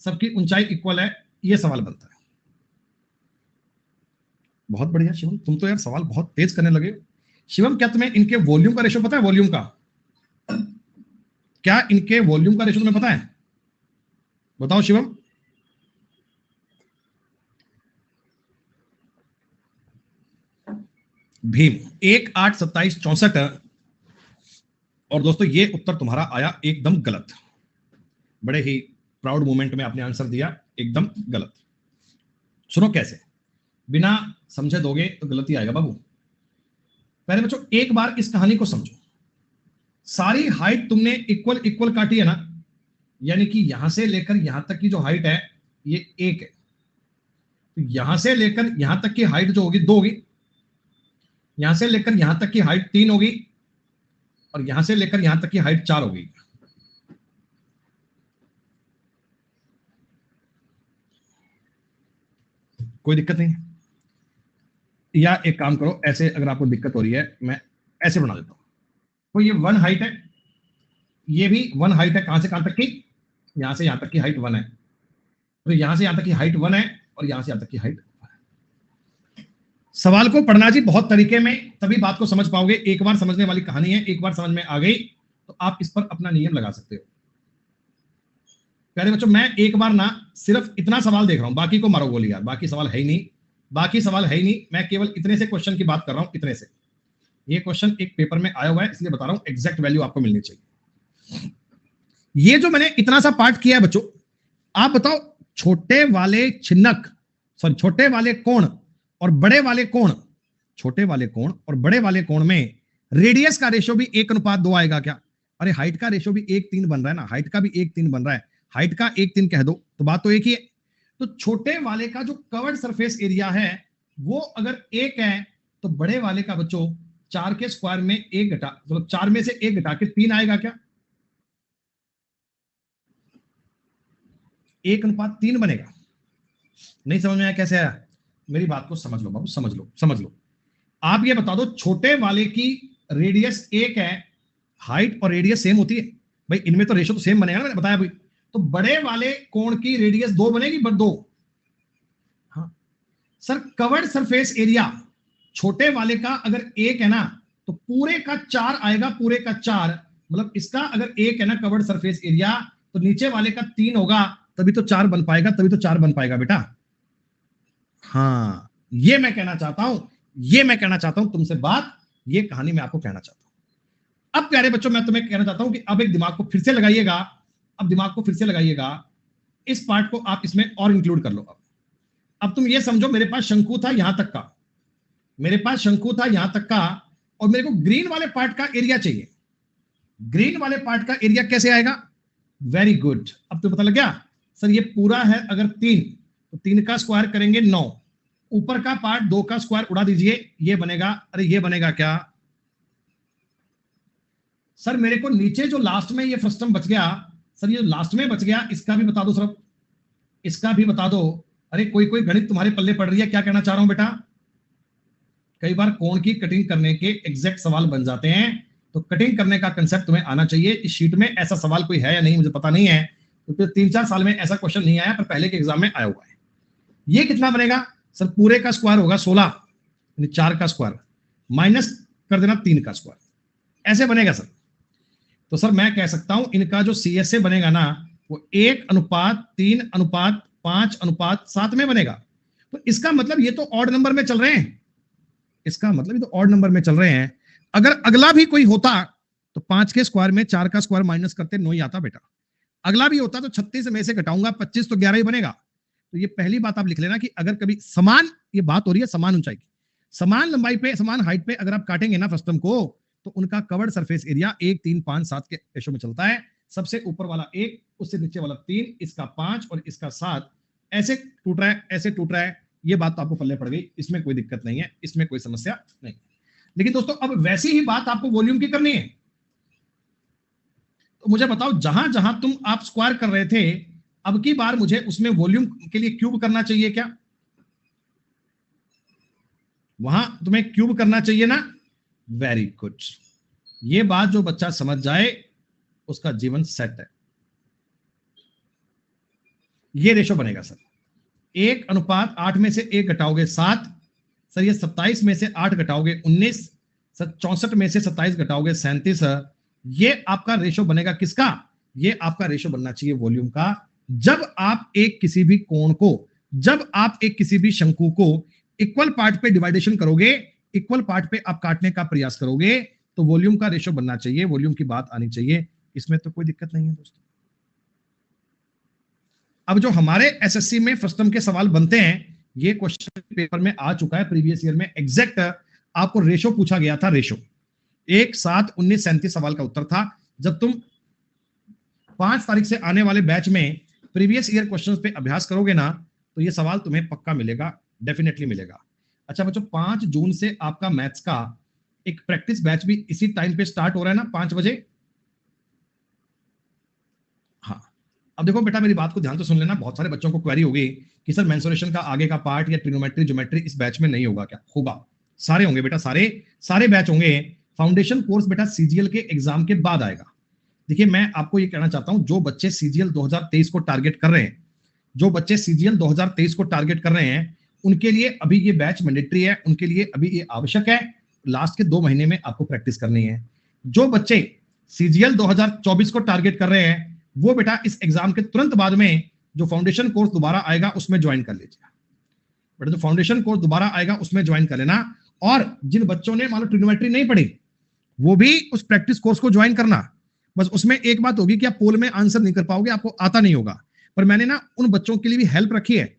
सबकी ऊंचाई इक्वल है, ये सवाल बनता है। बहुत बढ़िया शिवम, तुम तो यार सवाल बहुत तेज करने लगे। शिवम क्या तुम्हें इनके वॉल्यूम का रेशो पता है? वॉल्यूम का, क्या इनके वॉल्यूम का रेशो तुम्हें पता है? बताओ शिवम। भीम 1 8 27 64। और दोस्तों ये उत्तर तुम्हारा आया एकदम गलत। बड़े ही प्राउड मोमेंट में आपने आंसर दिया, एकदम गलत। सुनो कैसे, बिना समझे दोगे तो गलती आएगा बाबू। पहले बच्चों एक बार इस कहानी को समझो। सारी हाइट तुमने इक्वल इक्वल काटी है ना, यानी कि यहां से लेकर यहां तक की जो हाइट है ये 1 है, तो यहां से लेकर यहां तक की हाइट जो होगी 2 होगी, यहां से लेकर यहां तक की हाइट 3 होगी, और यहां से लेकर यहां तक की हाइट 4 होगी। कोई दिक्कत नहीं है? या एक काम करो, ऐसे अगर आपको दिक्कत हो रही है मैं ऐसे बना देता हूं। तो ये 1 हाइट है, ये भी 1 हाइट है, कहां से कहां तक की? यहां से यहां तक की हाइट 1 है, तो यहां से यहां तक की हाइट 1 है, और यहां से यहां तक की हाइट 1 है। सवाल को पढ़ना जी बहुत तरीके में, तभी बात को समझ पाओगे। एक बार समझने वाली कहानी है, एक बार समझ में आ गई तो आप इस पर अपना नियम लगा सकते हो। प्यारे बच्चों मैं एक बार ना सिर्फ इतना सवाल देख रहा हूं, बाकी को मारो गोली यार, बाकी सवाल है ही नहीं, बाकी सवाल है ही नहीं। मैं केवल इतने से क्वेश्चन की बात कर रहा हूं, इतने से। ये क्वेश्चन एक पेपर में आया हुआ है, इसलिए बता रहा हूं, एग्जैक्ट वैल्यू आपको मिलनी चाहिए। ये जो मैंने इतना सा पार्ट किया है बच्चों, आप बताओ छोटे वाले छिन्नक, सॉरी छोटे वाले कोण और बड़े वाले कोण, छोटे वाले कोण और बड़े वाले कोण में रेडियस का रेशो भी 1:2 आएगा क्या? अरे हाइट का रेशो भी 1:3 बन रहा है ना, हाइट का भी 1:3 बन रहा है, हाइट का 1:3 कह दो तो बात तो एक ही है। तो छोटे वाले का जो कवर्ड सरफेस एरिया है वो अगर 1 है, तो बड़े वाले का बच्चों 4 के स्क्वायर में 1 घटा, मतलब 4 में से 1 घटा के 3 आएगा क्या? 1:3 बनेगा। नहीं समझ में आया कैसे आया? मेरी बात को समझ लो बाबू, समझ लो समझ लो। आप ये बता दो, छोटे वाले की रेडियस 1 है, हाइट और रेडियस सेम होती है भाई, इनमें तो रेशो तो सेम बनेगा ना, मैंने बताया भाई। तो बड़े वाले कोण की रेडियस 2 बनेगी, बट 2। हाँ सर, कवर्ड सरफेस एरिया छोटे वाले का अगर 1 है ना, तो पूरे का 4 आएगा, पूरे का 4। मतलब इसका अगर 1 है ना कवर्ड सरफेस एरिया, तो नीचे वाले का 3 होगा, तभी तो 4 बन पाएगा, तभी तो 4 बन पाएगा बेटा। हाँ ये मैं कहना चाहता हूं, ये मैं कहना चाहता हूं तुमसे बात, ये कहानी मैं आपको कहना चाहता हूं। अब प्यारे बच्चों मैं तुम्हें कहना चाहता हूं कि अब एक दिमाग को फिर से लगाइएगा, अब दिमाग को फिर से लगाइएगा, इस पार्ट को आप इसमें और इंक्लूड कर लो। अब तुम ये समझो, मेरे पास शंकु था यहां तक का, मेरे पास शंकु था यहां तक का, और मेरे को ग्रीन वाले पार्ट का एरिया चाहिए। ग्रीन वाले पार्ट का एरिया कैसे आएगा? वेरी गुड, अब तो पता लग गया। सर ये पूरा है अगर 3, तो 3 का स्क्वायर करेंगे 9, ऊपर का पार्ट 2 का स्क्वायर उड़ा दीजिए, ये बनेगा, अरे ये बनेगा क्या सर मेरे को नीचे जो लास्ट में ये फ्रस्टम बच गया, सर ये लास्ट में बच गया, इसका भी बता दो सर, इसका भी बता दो। अरे कोई कोई गणित तुम्हारे पल्ले पड़ रही है, क्या कहना चाह रहा हूं बेटा? कई बार कोण की कटिंग करने के एग्जैक्ट सवाल बन जाते हैं, तो कटिंग करने का कंसेप्ट तुम्हें आना चाहिए। इस शीट में ऐसा सवाल कोई है या नहीं मुझे पता नहीं है, क्योंकि तो 3-4 साल में ऐसा क्वेश्चन नहीं आया, पर पहले के एग्जाम में आया हुआ है। ये कितना बनेगा सर? पूरे का स्क्वायर होगा 16, यानी 4 का स्क्वायर माइनस कर देना 3 का स्क्वायर, ऐसे बनेगा सर। तो सर मैं कह सकता हूं इनका जो CSA बनेगा ना, वो 1:3:5:7 में बनेगा। तो इसका मतलब ये तो ऑड नंबर में चल रहे हैं, इसका मतलब ये तो ऑड नंबर में चल रहे हैं। अगर अगला भी कोई होता तो 5 के स्क्वायर में 4 का स्क्वायर माइनस करते 9 ही आता बेटा। अगला भी होता तो 36 में से घटाऊंगा 25 तो 11 ही बनेगा। तो ये पहली बात आप लिख लेना कि अगर कभी समान, ये बात हो रही है समान ऊंचाई की, समान लंबाई पे, समान हाइट पे अगर आप काटेंगे ना फ्रस्टम को, तो उनका कवर्ड सरफेस एरिया 1:3:5:7 के रेशो में चलता है। सबसे ऊपर वाला 1, उससे नीचे वाला 3, इसका 5 और इसका 7, ऐसे टूट रहा है, ऐसे टूट रहा है। ये बात तो आपको पल्ले पड़ गई, इसमें कोई दिक्कत नहीं है, इसमें कोई समस्या नहीं। लेकिन दोस्तों अब वैसी ही बात आपको वॉल्यूम की करनी है। तो मुझे बताओ, जहां जहां तुम आप स्क्वायर कर रहे थे, अब की बार मुझे उसमें वॉल्यूम के लिए क्यूब करना चाहिए क्या? वहां तुम्हें क्यूब करना चाहिए ना? Very good. ये बात जो बच्चा समझ जाए उसका जीवन सेट है। ये रेशो बनेगा सर, 1:8 में से 1 घटाओगे 7, सर ये 27 में से 8 घटाओगे 19, सर 64 में से 27 घटाओगे 37। ये आपका रेशो बनेगा किसका? ये आपका रेशो बनना चाहिए वॉल्यूम का। जब आप एक किसी भी कोण को, जब आप एक किसी भी शंकु को इक्वल पार्ट पे डिवाइडेशन करोगे, इक्वल पार्ट पे आप काटने का प्रयास करोगे, तो वॉल्यूम का रेशो बनना चाहिए, वॉल्यूम की बात आनी चाहिए। इसमें तो कोई दिक्कत नहीं है दोस्तों। अब जो हमारे एसएससी में फ्रस्टम के सवाल बनते हैं, ये क्वेश्चन पेपर में आ चुका है प्रीवियस ईयर में। एग्जैक्ट आपको रेशो पूछा गया था, रेशो 1:7:19:37 सवाल का उत्तर था। जब तुम 5 तारीख से आने वाले बैच में प्रीवियस ईयर क्वेश्चंस पे अभ्यास करोगे ना, तो ये सवाल तुम्हें पक्का मिलेगा, डेफिनेटली मिलेगा। अच्छा बच्चों, 5 जून से आपका मैथ्स का एक प्रैक्टिस बैच भी इसी टाइम पे स्टार्ट हो रहा है ना, 5 बजे। हाँ, अब देखो बेटा मेरी बात को ध्यान से सुन लेना। बहुत सारे बच्चों को क्वेरी होगी कि सर मेंसुरेशन का आगे का पार्ट या ट्रिग्नोमेट्री ज्योमेट्री इस बैच में नहीं होगा क्या? होगा, सारे होंगे बेटा, सारे बैच होंगे। फाउंडेशन कोर्स बेटा सीजीएल के एग्जाम के बाद आएगा। देखिए मैं आपको ये कहना चाहता हूं, जो बच्चे सीजीएल 2023 को टारगेट कर रहे हैं, जो बच्चे सीजीएल 2023 को टारगेट कर रहे हैं, उनके लिए अभी ये बैच मैंडेटरी है, उनके लिए अभी ये आवश्यक है। लास्ट के 2 महीने में आपको प्रैक्टिस करनी है। जो बच्चे सीजीएल 2024 को टारगेट कर रहे हैं, वो बेटा इस एग्जाम के तुरंत बाद में जो फाउंडेशन कोर्स दोबारा आएगा उसमें ज्वाइन कर लीजिएगा बेटा। जो फाउंडेशन कोर्स दोबारा आएगा उसमें ज्वाइन कर लेना। और जिन बच्चों ने मान लो ट्रिग्नोमेट्री नहीं पढ़ी, वो भी उस प्रैक्टिस कोर्स को ज्वाइन करना। बस उसमें एक बात होगी कि आप पोल में आंसर नहीं कर पाओगे, आपको आता नहीं होगा, पर मैंने ना उन बच्चों के लिए भी हेल्प रखी है।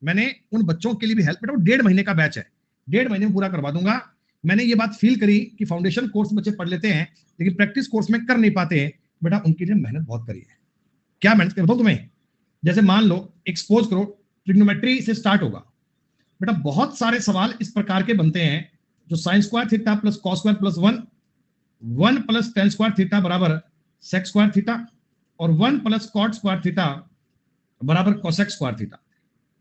मैंने उन बच्चों के लिए भी हेल्प, बेटा 1.5 महीने का बैच है, 1.5 महीने में पूरा करवा दूंगा। मैंने ये बात फील करी कि फाउंडेशन कोर्स बच्चे पढ़ लेते हैं लेकिन प्रैक्टिस कोर्स में कर नहीं पाते हैं, बेटा उनके लिए मेहनत बहुत करी है। क्या मेहनत बताऊं तुम्हें? जैसे मान लो एक्सपोज करो, ट्रिग्नोमेट्री से स्टार्ट होगा बेटा, बहुत सारे सवाल इस प्रकार के बनते हैं जो sine square theta plus cos square plus 1 plus ten square theta बराबर सेक स्क्वायर थीटा, और 1 प्लस कॉट स्क्वायर थीटा बराबर कोसेक स्क्वायर थीटा।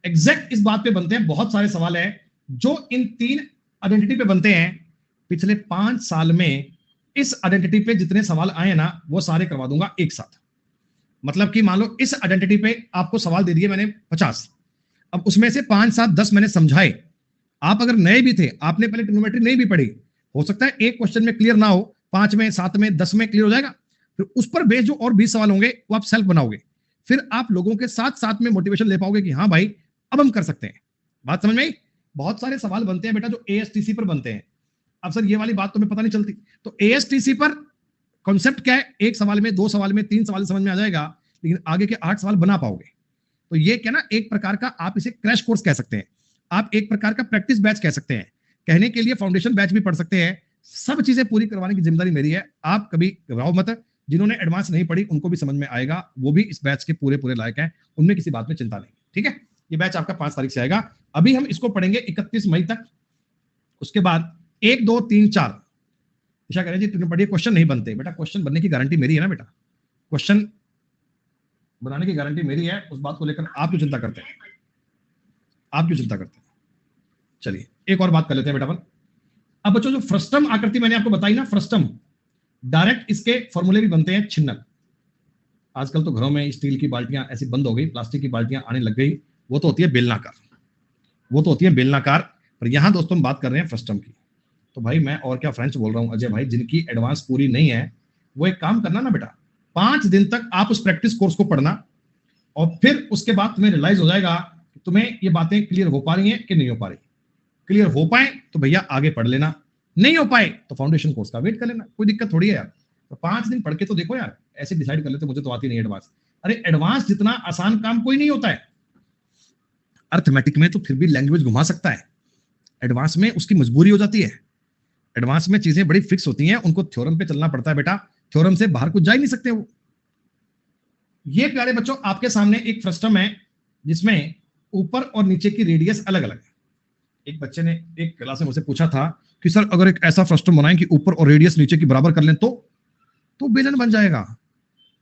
एग्जैक्ट इस बात पे बनते हैं। बहुत सारे सवाल है जो इन 3 आइडेंटिटी पे बनते हैं। पिछले 5 साल में इस आइडेंटिटी पे जितने सवाल आए ना, वो सारे करवा दूंगा एक साथ। मतलब कि मान लो इस आइडेंटिटी पे आपको सवाल दे दिए मैंने 50, अब उसमें से 5, 7, 10 मैंने समझाए। आप अगर नए भी थे, आपने पहले ट्रिग्नोमेट्री नहीं भी पढ़ी, हो सकता है एक क्वेश्चन में क्लियर ना हो, 5 में, 7 में, 10 में क्लियर हो जाएगा। फिर उस पर बेस जो और 20 सवाल होंगे वो आप सेल्फ बनाओगे। फिर आप लोगों के साथ साथ में मोटिवेशन ले पाओगे कि हाँ भाई अब हम कर सकते हैं। बात समझ में आई? बहुत सारे सवाल बनते हैं बेटा जो एएसटीसी पर बनते हैं। अब सर ये वाली बात तो मैं पता नहीं चलती, तो एएसटीसी पर कॉन्सेप्ट क्या है? एक सवाल में, 2 सवाल में, 3 सवाल समझ में आ जाएगा, लेकिन आगे के 8 सवाल बना पाओगे। तो ये क्या ना, एक प्रकार का आप इसे क्रैश कोर्स कह सकते हैं, आप एक प्रकार का प्रैक्टिस बैच कह सकते हैं। कहने के लिए फाउंडेशन बैच भी पढ़ सकते हैं। सब चीजें पूरी करवाने की जिम्मेदारी मेरी है, आप कभी घबराओ मत। जिन्होंने एडवांस नहीं पढ़ी उनको भी समझ में आएगा, वो भी इस बैच के पूरे लायक हैं, उनमें किसी बात में चिंता नहीं। ठीक है, ये बैच आपका 5 तारीख से आएगा। अभी हम इसको पढ़ेंगे 31 मई तक। उसके बाद 1, 2, 3, 4 ईशा कह रहे जी तुमने पढ़िए क्वेश्चन नहीं बनते। बेटा क्वेश्चन बनने की गारंटी मेरी है ना बेटा, क्वेश्चन बनाने की गारंटी मेरी है, उस बात को लेकर आप क्यों चिंता करते हैं, आप क्यों चिंता करते हैं। चलिए एक और बात कर लेते हैं बेटा अपन। अब बच्चों जो फ्रस्टम आकृति मैंने आपको बताई ना, फ्रस्टम डायरेक्ट इसके फॉर्मूले भी बनते हैं छिन्नक। आजकल तो घरों में स्टील की बाल्टियां ऐसी बंद हो गई, प्लास्टिक की बाल्टियां आने लग गई, वो तो होती है बेलनाकार, वो तो होती है बेलनाकार। पर यहां दोस्तों हम बात कर रहे हैं फ्रस्टम की। तो भाई मैं और क्या फ्रेंच बोल रहा हूं अजय भाई, जिनकी एडवांस पूरी नहीं है वो एक काम करना ना बेटा, 5 दिन तक आप उस प्रैक्टिस कोर्स को पढ़ना और फिर उसके बाद तुम्हें रियलाइज हो जाएगा कि तुम्हें ये बातें क्लियर हो पा रही हैं कि नहीं हो पा रही। क्लियर हो पाए तो भैया आगे पढ़ लेना, नहीं हो पाए तो फाउंडेशन कोर्स का वेट कर लेना, कोई दिक्कत थोड़ी है यार। तो 5 दिन पढ़ के तो देखो यार, ऐसे डिसाइड कर लेते मुझे तो आती नहीं एडवांस। अरे एडवांस जितना आसान काम कोई नहीं होता है। अर्थमेटिक में तो फिर भी लैंग्वेज घुमा सकता है, एडवांस में उसकी मजबूरी हो जाती है। एडवांस में चीजें बड़ी फिक्स होती हैं, उनको थ्योरम पे चलना पड़ता है बेटा, थ्योरम से बाहर कुछ जा ही नहीं सकते वो। ये प्यारे बच्चों आपके सामने एक फ्रस्टम है जिसमें ऊपर और नीचे की रेडियस अलग अलग है। एक बच्चे ने एक क्लास में मुझसे पूछा था कि सर अगर एक ऐसा फ्रस्टम बनाएं कि ऊपर और रेडियस नीचे की बराबर कर लें तो बेलन बन जाएगा,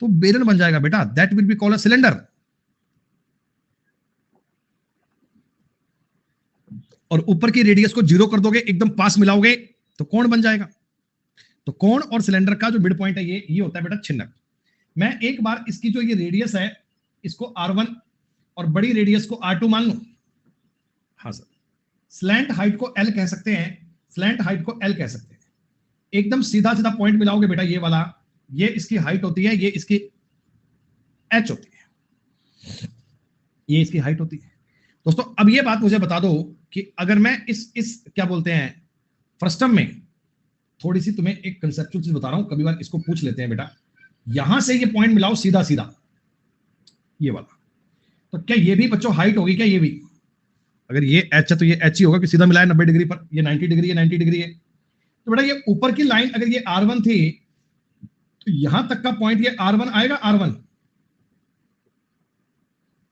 तो बेलन बन जाएगा बेटा, that will be called a cylinder. और ऊपर की रेडियस को 0 कर दोगे, एकदम पास मिलाओगे तो कोण बन जाएगा। तो कोण और सिलेंडर का जो मिड पॉइंट है ये होता है बेटा छिन्नक। मैं एक बार इसकी जो ये रेडियस है इसको R1 और बड़ी रेडियस को R2 मान लूं। हाँ सर, स्लैंट हाइट को L कह सकते हैं, स्लैंट हाइट को L कह सकते हैं। एकदम सीधा सीधा पॉइंट मिलाओगे बेटा, ये वाला, ये इसकी हाइट होती है, ये इसकी H होती है, ये इसकी हाइट होती है। दोस्तों अब ये बात मुझे बता दो कि अगर मैं इस क्या बोलते हैं फ्रस्टम में थोड़ी सी तुम्हें एक कंसेप्चुअल चीज बता रहा हूं, कभी बार इसको पूछ लेते हैं बेटा, यहां से ये पॉइंट मिलाओ सीधा सीधा ये वाला, तो क्या ये भी बच्चों हाइट होगी क्या? ये भी अगर ये H है तो ये H ही होगा कि सीधा मिलाया 90 डिग्री पर, ये 90 डिग्री है, 90 डिग्री है। तो बेटा ये ऊपर की लाइन अगर ये R1 थी तो यहां तक का पॉइंट ये R1 आएगा, R1।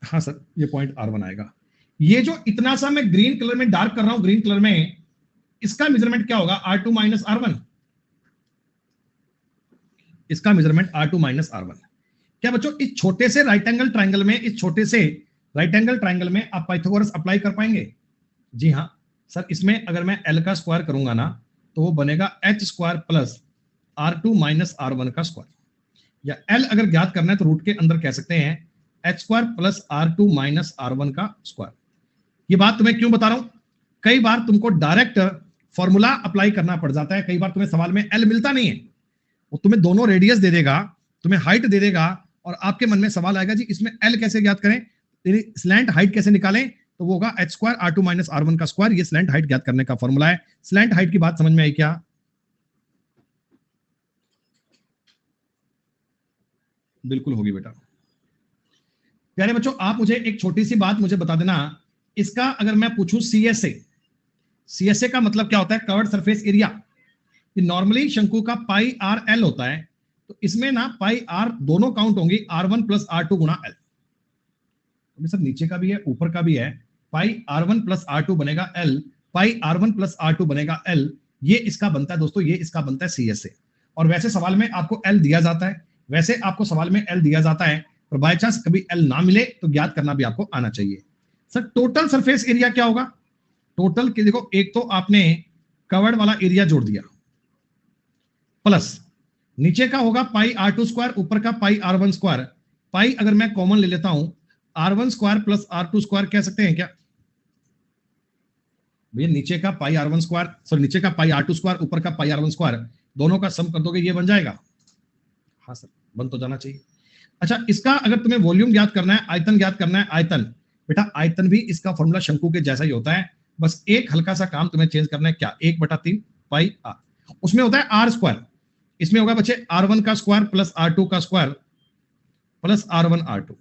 हाँ सर ये पॉइंट R1 आएगा। ये जो इतना सा मैं ग्रीन कलर में डार्क कर रहा हूं, ग्रीन कलर में, इसका मेजरमेंट क्या होगा? R2 minus R1। इसका मेजरमेंट R2 माइनस R1। क्या बच्चों इस छोटे से राइट एंगल ट्राइंगल में, इस छोटे से राइट एंगल ट्राइंगल में आप पाइथागोरस अप्लाई कर पाएंगे? जी हाँ सर, इसमें अगर मैं L का स्क्वायर करूंगा ना तो वो बनेगा H square plus R2 minus R1 का स्क्वायर, या L अगर ज्ञात करना है तो रूट के अंदर कह सकते हैं H square plus R2 minus R1 का स्क्वायर। ये बात तुम्हें क्यों बता रहा हूं, कई बार तुमको डायरेक्ट फॉर्मूला अप्लाई करना पड़ जाता है, कई बार तुम्हें सवाल में L मिलता नहीं है, वो तुम्हें दोनों रेडियस दे देगा, तुम्हें हाइट दे देगा और आपके मन में सवाल आएगा जी इसमें L कैसे ज्ञात करें, स्लैंट हाइट कैसे निकालें? तो वो होगा H square R2 minus R1 का स्क्वायर, ये स्लैंट हाइट ज्ञात करने का फॉर्मूला है। स्लैंट हाइट की बात समझ में आई क्या? बिल्कुल होगी बेटा। प्यारे बच्चों आप मुझे एक छोटी सी बात मुझे बता देना, इसका अगर मैं पूछूं CSA, CSA का मतलब क्या होता है? Curved surface area. नॉर्मली शंकु का पाई आर एल होता है, तो इसमें ना पाई आर दोनों काउंट होंगी, R1 प्लस R2 गुणा L। सर नीचे का भी है ऊपर का भी है, पाई R1 प्लस R2 बनेगा L, पाई R1 प्लस R2 बनेगा L, ये इसका बनता है दोस्तों, ये इसका बनता है CSA। और वैसे सवाल में आपको L दिया जाता है, वैसे आपको सवाल में L दिया जाता है, पर बाय चांस कभी L ना मिले तो ज्ञात करना भी आपको आना चाहिए। सर टोटल सरफेस एरिया क्या होगा? टोटल के देखो, एक तो आपने कवर्ड वाला एरिया जोड़ दिया, प्लस नीचे का होगा पाई R2 स्क्वायर, ऊपर का पाई R1 स्क्वायर। पाई अगर मैं कॉमन ले लेता हूं, R1 square plus R2 square कह सकते हैं क्या भैया? नीचे का पाई R1 स्क्वायर, सॉरी नीचे का पाई R2 स्क्वायर, ऊपर का पाई R1 स्क्वायर, दोनों का सम कर दोगे ये बन जाएगा। हाँ सर बन तो जाना चाहिए। अच्छा इसका अगर तुम्हें वॉल्यूम ज्ञात करना है, आयतन ज्ञात करना है, आयतन बेटा आयतन भी इसका फॉर्मूला शंकु के जैसा ही होता है, बस एक हल्का सा काम तुम्हें चेंज करना है, क्या? 1/3 पाई आर, उसमें होता है R स्क्वायर, इसमें होगा बच्चे R1 का स्क्वायर प्लस R2 का square plus R1 R2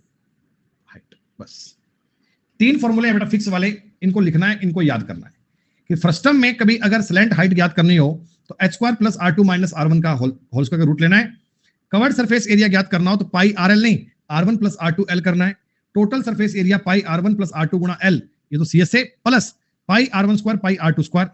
height. बस 3 फॉर्मूले बेटा फिक्स वाले, इनको लिखना है, इनको याद करना है कि फ्रस्टम में कभी अगर स्लैंट हाइट ज्ञात करनी हो तो H square plus R2 minus R1 का होल स्क्वायर का रूट लेना है। कवर्ड सरफेस एरिया ज्ञात करना हो तो पाई RL नहीं, R1 प्लस R2 L करना है। Total surface area pi R1 plus R2 गुणा L, ये तो CSA, plus pi R1 square pi R2 square.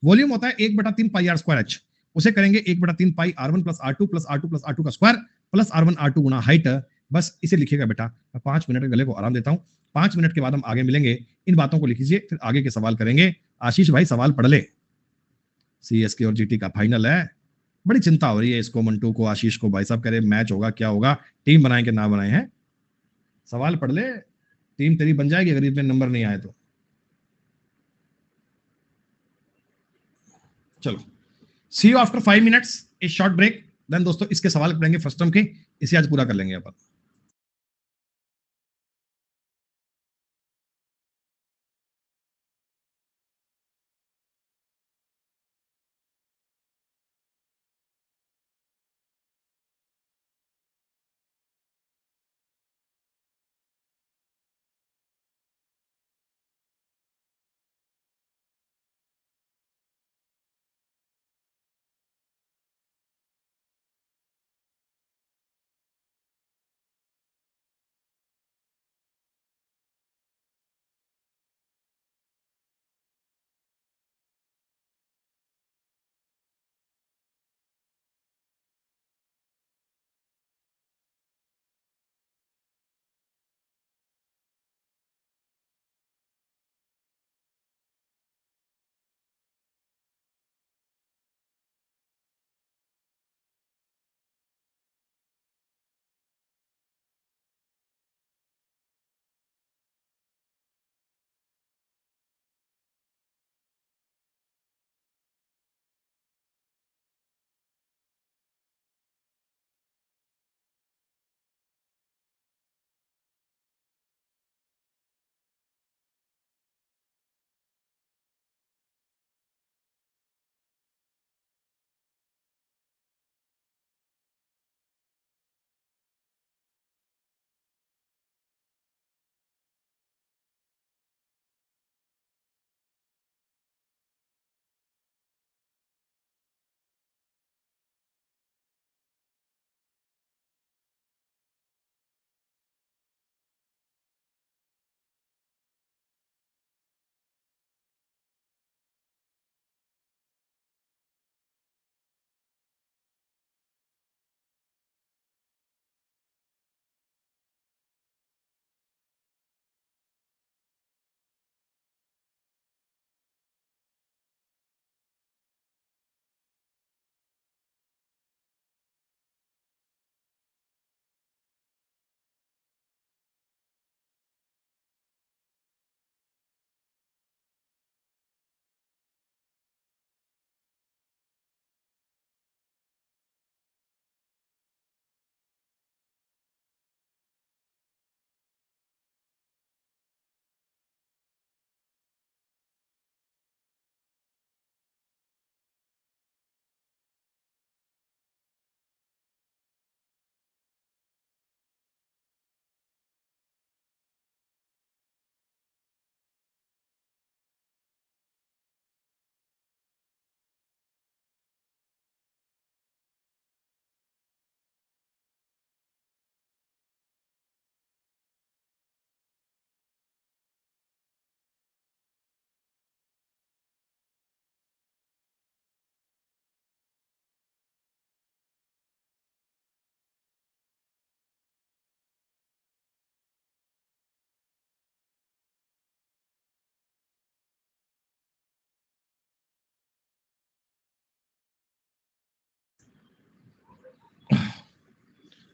Volume होता है 1/3 पाई R स्क्वायर H, उसे करेंगे 1/3 पाई R1 plus R2 plus R2 plus R2 का स्क्वायर प्लस R1 R2 गुना height. बस इसे लिखिएगा बेटा। मैं 5 मिनट गले को आराम देता हूँ, 5 मिनट के बाद हम आगे मिलेंगे। इन बातों को लिख लीजिए, फिर आगे के सवाल करेंगे। आशीष भाई सवाल पढ़ ले, CSK और GT का फाइनल है। बड़ी चिंता हो रही है इसको, मंटू को, आशीष को। भाई साहब कह रहे मैच होगा, क्या होगा, टीम बनाए कि ना बनाए हैं। सवाल पढ़ ले, टीम तेरी बन जाएगी अगर इसमें नंबर नहीं आए तो। चलो, see you after 5 minutes, a short break. Then दोस्तों इसके सवाल पढ़ेंगे फर्स्ट टर्म के, इसे आज पूरा कर लेंगे अपन।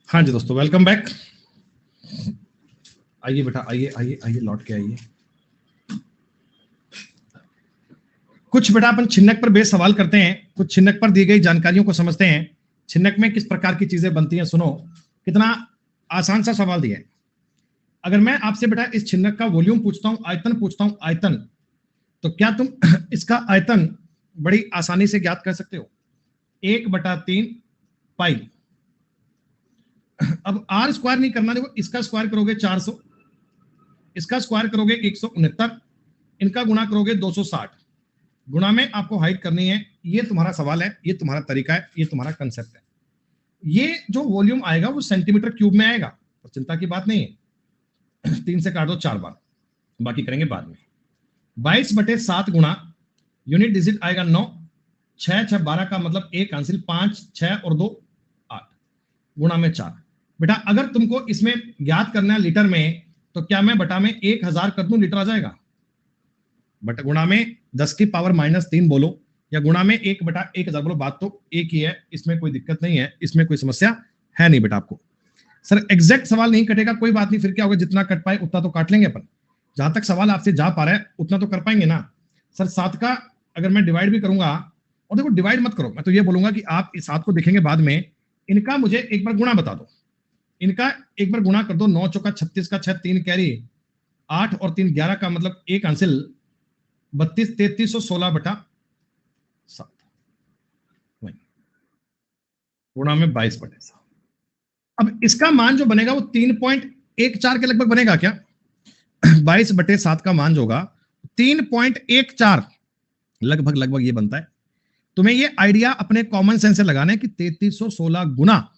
हाँ जी दोस्तों, वेलकम बैक। आइए बेटा, आइए आइए आइए, लौट के आइए। कुछ बेटा अपन छिन्नक पर बेस सवाल करते हैं, कुछ छिन्नक पर दी गई जानकारियों को समझते हैं। छिन्नक में किस प्रकार की चीजें बनती हैं, सुनो। कितना आसान सा सवाल दिया है। अगर मैं आपसे बेटा इस छिन्नक का वॉल्यूम पूछता हूं, आयतन पूछता हूं, आयतन, तो क्या तुम इसका आयतन बड़ी आसानी से ज्ञात कर सकते हो? 1/3 पाई। अब आर स्क्वायर नहीं करना, देखो इसका स्क्वायर करोगे 400, इसका स्क्वायर करोगे 169, इनका गुणा करोगे 260, गुणा में आपको हाइट करनी है। ये तुम्हारा सवाल है, ये तुम्हारा तरीका है, ये तुम्हारा कंसेप्ट है। ये जो वॉल्यूम आएगा वो सेंटीमीटर क्यूब में आएगा, तो चिंता की बात नहीं है। 3 से काट दो 4 बार, बाकी करेंगे बाद में। 22/7 गुणा यूनिट डिजिट आएगा 9, 6 6 12 का मतलब एक आंसर 5 6 और 2 8 गुणा में 4। बेटा अगर तुमको इसमें ज्ञात करना है लीटर में, तो क्या मैं बटा में 1000 कर दूं, लीटर आ जाएगा। बट गुणा में 10 की पावर -3 बोलो या गुणा में 1 बटा 1000 बोलो, बात तो एक ही है, इसमें कोई दिक्कत नहीं है, इसमें कोई समस्या है नहीं बेटा। आपको सर एग्जैक्ट सवाल नहीं कटेगा, कोई बात नहीं, फिर क्या होगा, जितना कट पाए उतना तो काट लेंगे अपन। जहां तक सवाल आपसे जा पा रहा है उतना तो कर पाएंगे ना सर। 7 का अगर मैं डिवाइड भी करूंगा, और देखो डिवाइड मत करो, मैं तो ये बोलूंगा कि आप इस 7 को देखेंगे बाद में, इनका मुझे एक बार गुणा बता दो, इनका एक बार गुणा कर दो। 9 चौका 36 का 6 3 कैरी 8 और 3 11 का मतलब एक आंसर 32 3316 बटा 7 गुणा में 22 बटे 7। अब इसका मान जो बनेगा वो 3.14 के लगभग बनेगा क्या। 22 बटे 7 का मान जो होगा 3.14 लगभग लगभग ये बनता है। तुम्हें ये आइडिया अपने कॉमन सेंस से लगाना है कि 3316 गुना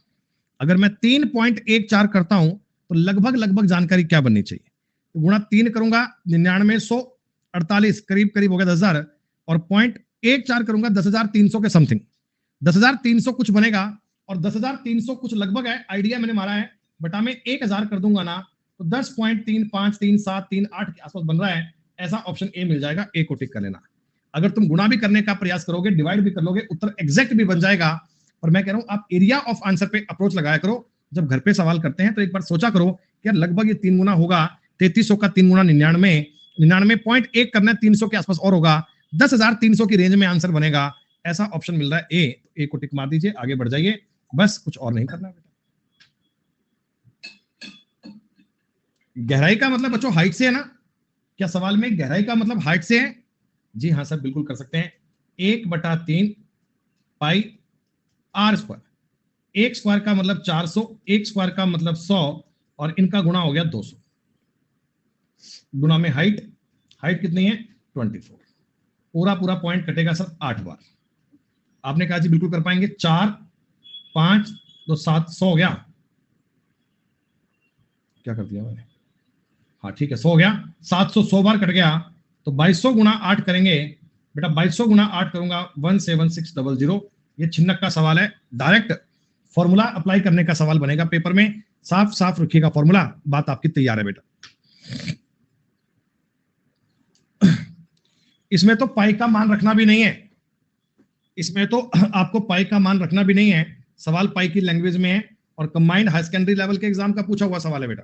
अगर मैं 3.14 करता हूं तो लगभग लगभग जानकारी क्या बननी चाहिए। तो गुणा 3 करूंगा 99 100 48 करीब करीब हो गया 10,000 और 0.14 करूंगा 10,300 के समथिंग 10,300 कुछ बनेगा और 10,300 कुछ लगभग है, आइडिया मैंने मारा है, बटा में 1000 कर दूंगा ना तो 10.353738 के आसपास बन रहा है। ऐसा ऑप्शन ए मिल जाएगा, ए को टिक कर लेना। अगर तुम गुणा भी करने का प्रयास करोगे, डिवाइड भी कर लोगे, उत्तर एग्जैक्ट भी बन जाएगा। और मैं कह रहा हूं आप एरिया ऑफ आंसर पे अप्रोच लगाया करो। जब घर पे सवाल करते हैं तो एक बार सोचा करो कि यार लगभग ये 3 गुना होगा, 3300 का 3 गुना 99 99.1 करना है, 300 के आसपास और होगा, 10,300 की रेंज में आंसर बनेगा। ऐसा ऑप्शन मिल रहा है ए, तो ए को टिक मार दीजिए, आगे बढ़ जाइए, बस कुछ और नहीं करना बेटा। गहराई का मतलब बच्चों हाइट से है ना, क्या सवाल में गहराई का मतलब हाइट से है? जी हाँ सर बिल्कुल कर सकते हैं। 1/3 पाई आर स्क्वायर, एक स्क्वायर का मतलब 400, एक स्क्वायर का मतलब 100 और इनका गुणा हो गया 200 गुणा में हाइट, हाइट कितनी है 24। पूरा पूरा पॉइंट कटेगा सर 8 बार। आपने कहा जी बिल्कुल कर पाएंगे। 4 5 तो 700 हो गया, क्या कर दिया मैंने, हाँ ठीक है 100 हो गया, 700 100 बार कट गया तो 2200 गुणा 8 करेंगे बेटा, 2200 गुणा 8 करूंगा 17600। ये छिन्नक का सवाल है, डायरेक्ट फॉर्मूला अप्लाई करने का सवाल बनेगा पेपर में, साफ साफ रखिएगा फॉर्मूला, बात आपकी तैयार है बेटा। इसमें तो पाई का मान रखना भी नहीं है, इसमें तो आपको पाई का मान रखना भी नहीं है, सवाल पाई की लैंग्वेज में है और कंबाइंड हाई सेकेंडरी लेवल के एग्जाम का पूछा हुआ सवाल है बेटा।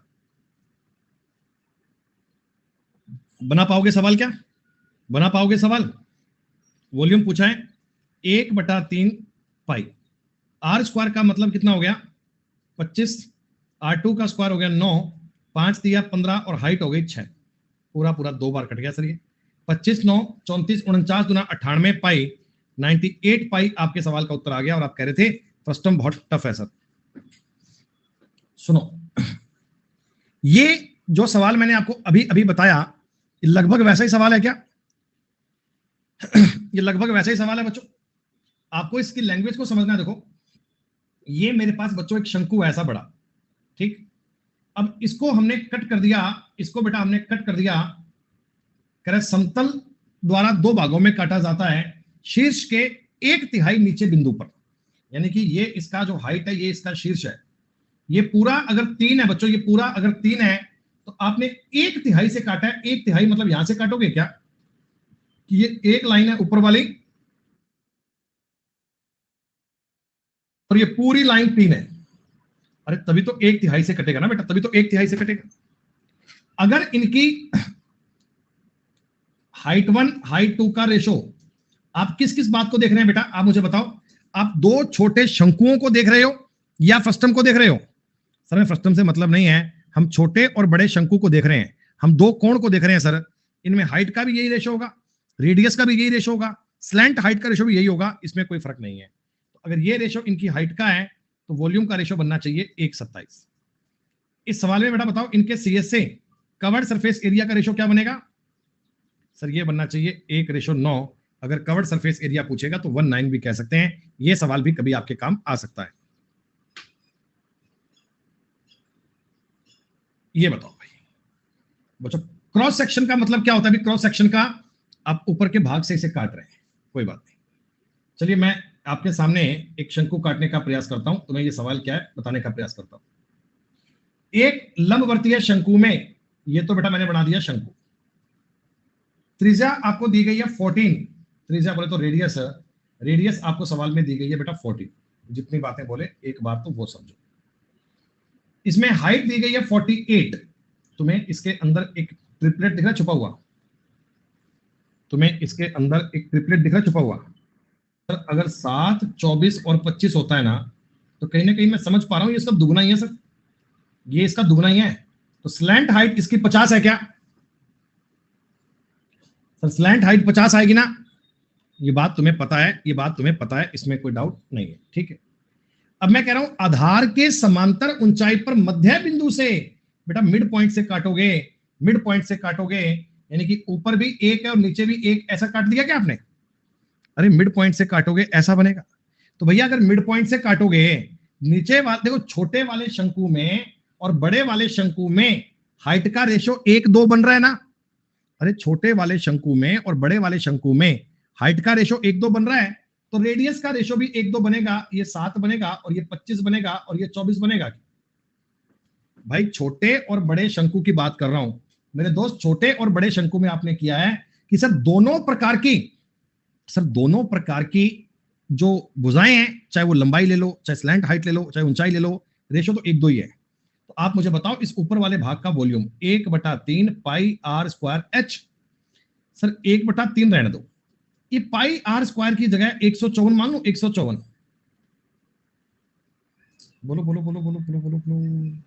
बना पाओगे सवाल, क्या बना पाओगे सवाल। वॉल्यूम पूछा है 1/3 पाई, आर स्क्वायर का मतलब कितना हो गया 25, R2 का स्क्वायर हो गया 9, 5 दिया 15 और हाइट हो गई 6। पूरा पूरा 2 बार कट गया सर ये। 25 9 34 49 गुना 98 पाई 98 पाई आपके सवाल का उत्तर आ गया। और आप कह रहे थे फर्स्ट टर्म बहुत टफ है सर। सुनो, ये जो सवाल मैंने आपको अभी अभी बताया ये लगभग वैसा ही सवाल है क्या। ये लगभग वैसा ही सवाल है बच्चों, आपको इसकी लैंग्वेज को समझना है। देखो ये मेरे पास बच्चों एक शंकु है ऐसा बड़ा, ठीक, अब इसको हमने कट कर दिया, इसको बेटा हमने कट कर दिया, कह रहे समतल द्वारा 2 भागों में काटा जाता है, शीर्ष के 1/3 नीचे बिंदु पर, यानी कि ये इसका जो हाइट है ये इसका शीर्ष है। ये पूरा अगर 3 है बच्चों, ये पूरा अगर 3 है तो आपने 1/3 से काटा है। 1/3 मतलब यहां से काटोगे क्या कि ये एक लाइन है ऊपर वाली और ये पूरी लाइन 3 है, अरे तभी तो 1/3 से कटेगा ना बेटा, तभी तो 1/3 से कटेगा। अगर इनकी हाइट 1 हाइट 2 का रेशो, आप किस किस बात को देख रहे हैं बेटा, आप मुझे बताओ। आप 2 छोटे शंकुओं को देख रहे हो या फ्रस्टम को देख रहे हो। सर में फ्रस्टम से मतलब नहीं है, हम छोटे और बड़े शंकु को देख रहे हैं, हम 2 कोण को देख रहे हैं सर। इनमें हाइट का भी यही रेशो होगा, रेडियस का भी यही रेशो होगा, स्लैंट हाइट का रेशो भी यही होगा, इसमें कोई फर्क नहीं है। तो अगर ये रेशो इनकी हाइट का है तो वॉल्यूम का रेशो बनना चाहिए 1/27। इस सवाल में बेटा बताओ इनके सीएस से कवर्ड सरफेस एरिया का रेशो क्या बनेगा। सर ये बनना चाहिए 1/9। अगर कवर्ड सरफेस एरिया पूछेगा तो 1/9 भी कह सकते हैं। ये सवाल भी कभी आपके काम आ सकता है। ये बताओ भाई बच्चों, क्रॉस सेक्शन का मतलब क्या होता है। क्रॉस सेक्शन का आप ऊपर के भाग से इसे काट रहे हैं, कोई बात नहीं, चलिए मैं आपके सामने एक शंकु काटने का प्रयास करता हूं, तुम्हें ये सवाल क्या है बताने का प्रयास करता हूं। एक लंबवर्तीय शंकु में, ये तो बेटा मैंने बना दिया शंकु, त्रिज्या आपको दी गई है 14, त्रिज्या बोले तो रेडियस है, रेडियस आपको सवाल में दी गई है बेटा 14। जितनी बातें बोले एक बार तो वो समझो। इसमें हाइट दी गई है 48, तुम्हें इसके अंदर एक ट्रिपलेट दिख रहा है छुपा हुआ, तुम्हें इसके अंदर एक ट्रिपलेट दिख रहा है छुपा हुआ। अगर 7, 24 और 25 होता है ना, तो कहीं ना कहीं मैं समझ पा रहा हूं ये सब दुगना ही है सर, ये इसका दुगना ही है। तो स्लैंट हाइट इसकी 50 है क्या सर? स्लैंट हाइट 50 आएगी ना, ये बात तुम्हें पता है, ये बात तुम्हें पता है, इसमें कोई डाउट नहीं है, ठीक है। अब मैं कह रहा हूं आधार के समांतर ऊंचाई पर मध्य बिंदु से, बेटा मिड पॉइंट से काटोगे, मिड पॉइंट से काटोगे, यानी कि ऊपर भी एक है और नीचे भी एक, ऐसा काट दिया क्या आपने? अरे मिड पॉइंट से काटोगे ऐसा बनेगा। तो भैया अगर मिड पॉइंट से काटोगे, नीचे वाले देखो, छोटे वाले शंकु में और बड़े वाले शंकु में हाइट का रेशो 1:2 बन रहा है ना। अरे छोटे वाले शंकु में और बड़े वाले शंकु में हाइट का रेशो 1:2 बन रहा है, तो रेडियस का रेशो भी 1:2 बनेगा। ये 7 बनेगा और ये 25 बनेगा और ये 24 बनेगा। भाई छोटे और बड़े शंकु की बात कर रहा हूं मेरे दोस्त। छोटे और बड़े शंकु में आपने किया है कि सर दोनों प्रकार की, सर दोनों प्रकार की जो भुजाएं हैं, चाहे वो लंबाई ले लो, चाहे स्लैंट हाइट ले लो, चाहे ऊंचाई ले लो, रेशो तो 1:2 ही है। तो आप मुझे बताओ इस ऊपर वाले भाग का volume 1/3 pi R square H. Sir 1/3 रहने दो, ये पाई आर स्क्वायर की जगह 154 मान लो, 154। बोलो बोलो बोलो बोलो बोलो बोलो बोलो।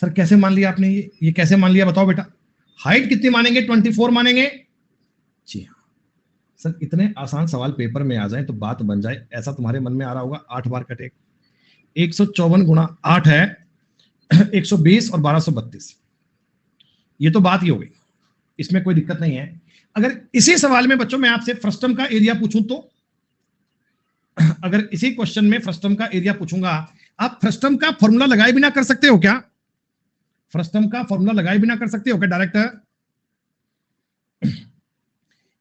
सर कैसे मान लिया आपने? ये कैसे मान लिया बताओ बेटा। हाइट कितनी मानेंगे? 24 मानेंगे। जी हाँ सर, इतने आसान सवाल पेपर में आ जाए तो बात बन जाए, ऐसा तुम्हारे मन में आ रहा होगा। 8 बार कटे, 154 गुणा 8 है 120 और 1232, ये तो बात ही हो गई, इसमें कोई दिक्कत नहीं है। अगर इसी सवाल में बच्चों मैं आपसे फ्रस्टम का एरिया पूछूं तो, अगर इसी क्वेश्चन में फ्रस्टम का एरिया पूछूंगा, आप फ्रस्टम का फॉर्मूला लगाए बिना कर सकते हो क्या? फ्रस्टम का फॉर्मूला लगाए बिना कर सकते हो क्या डायरेक्ट?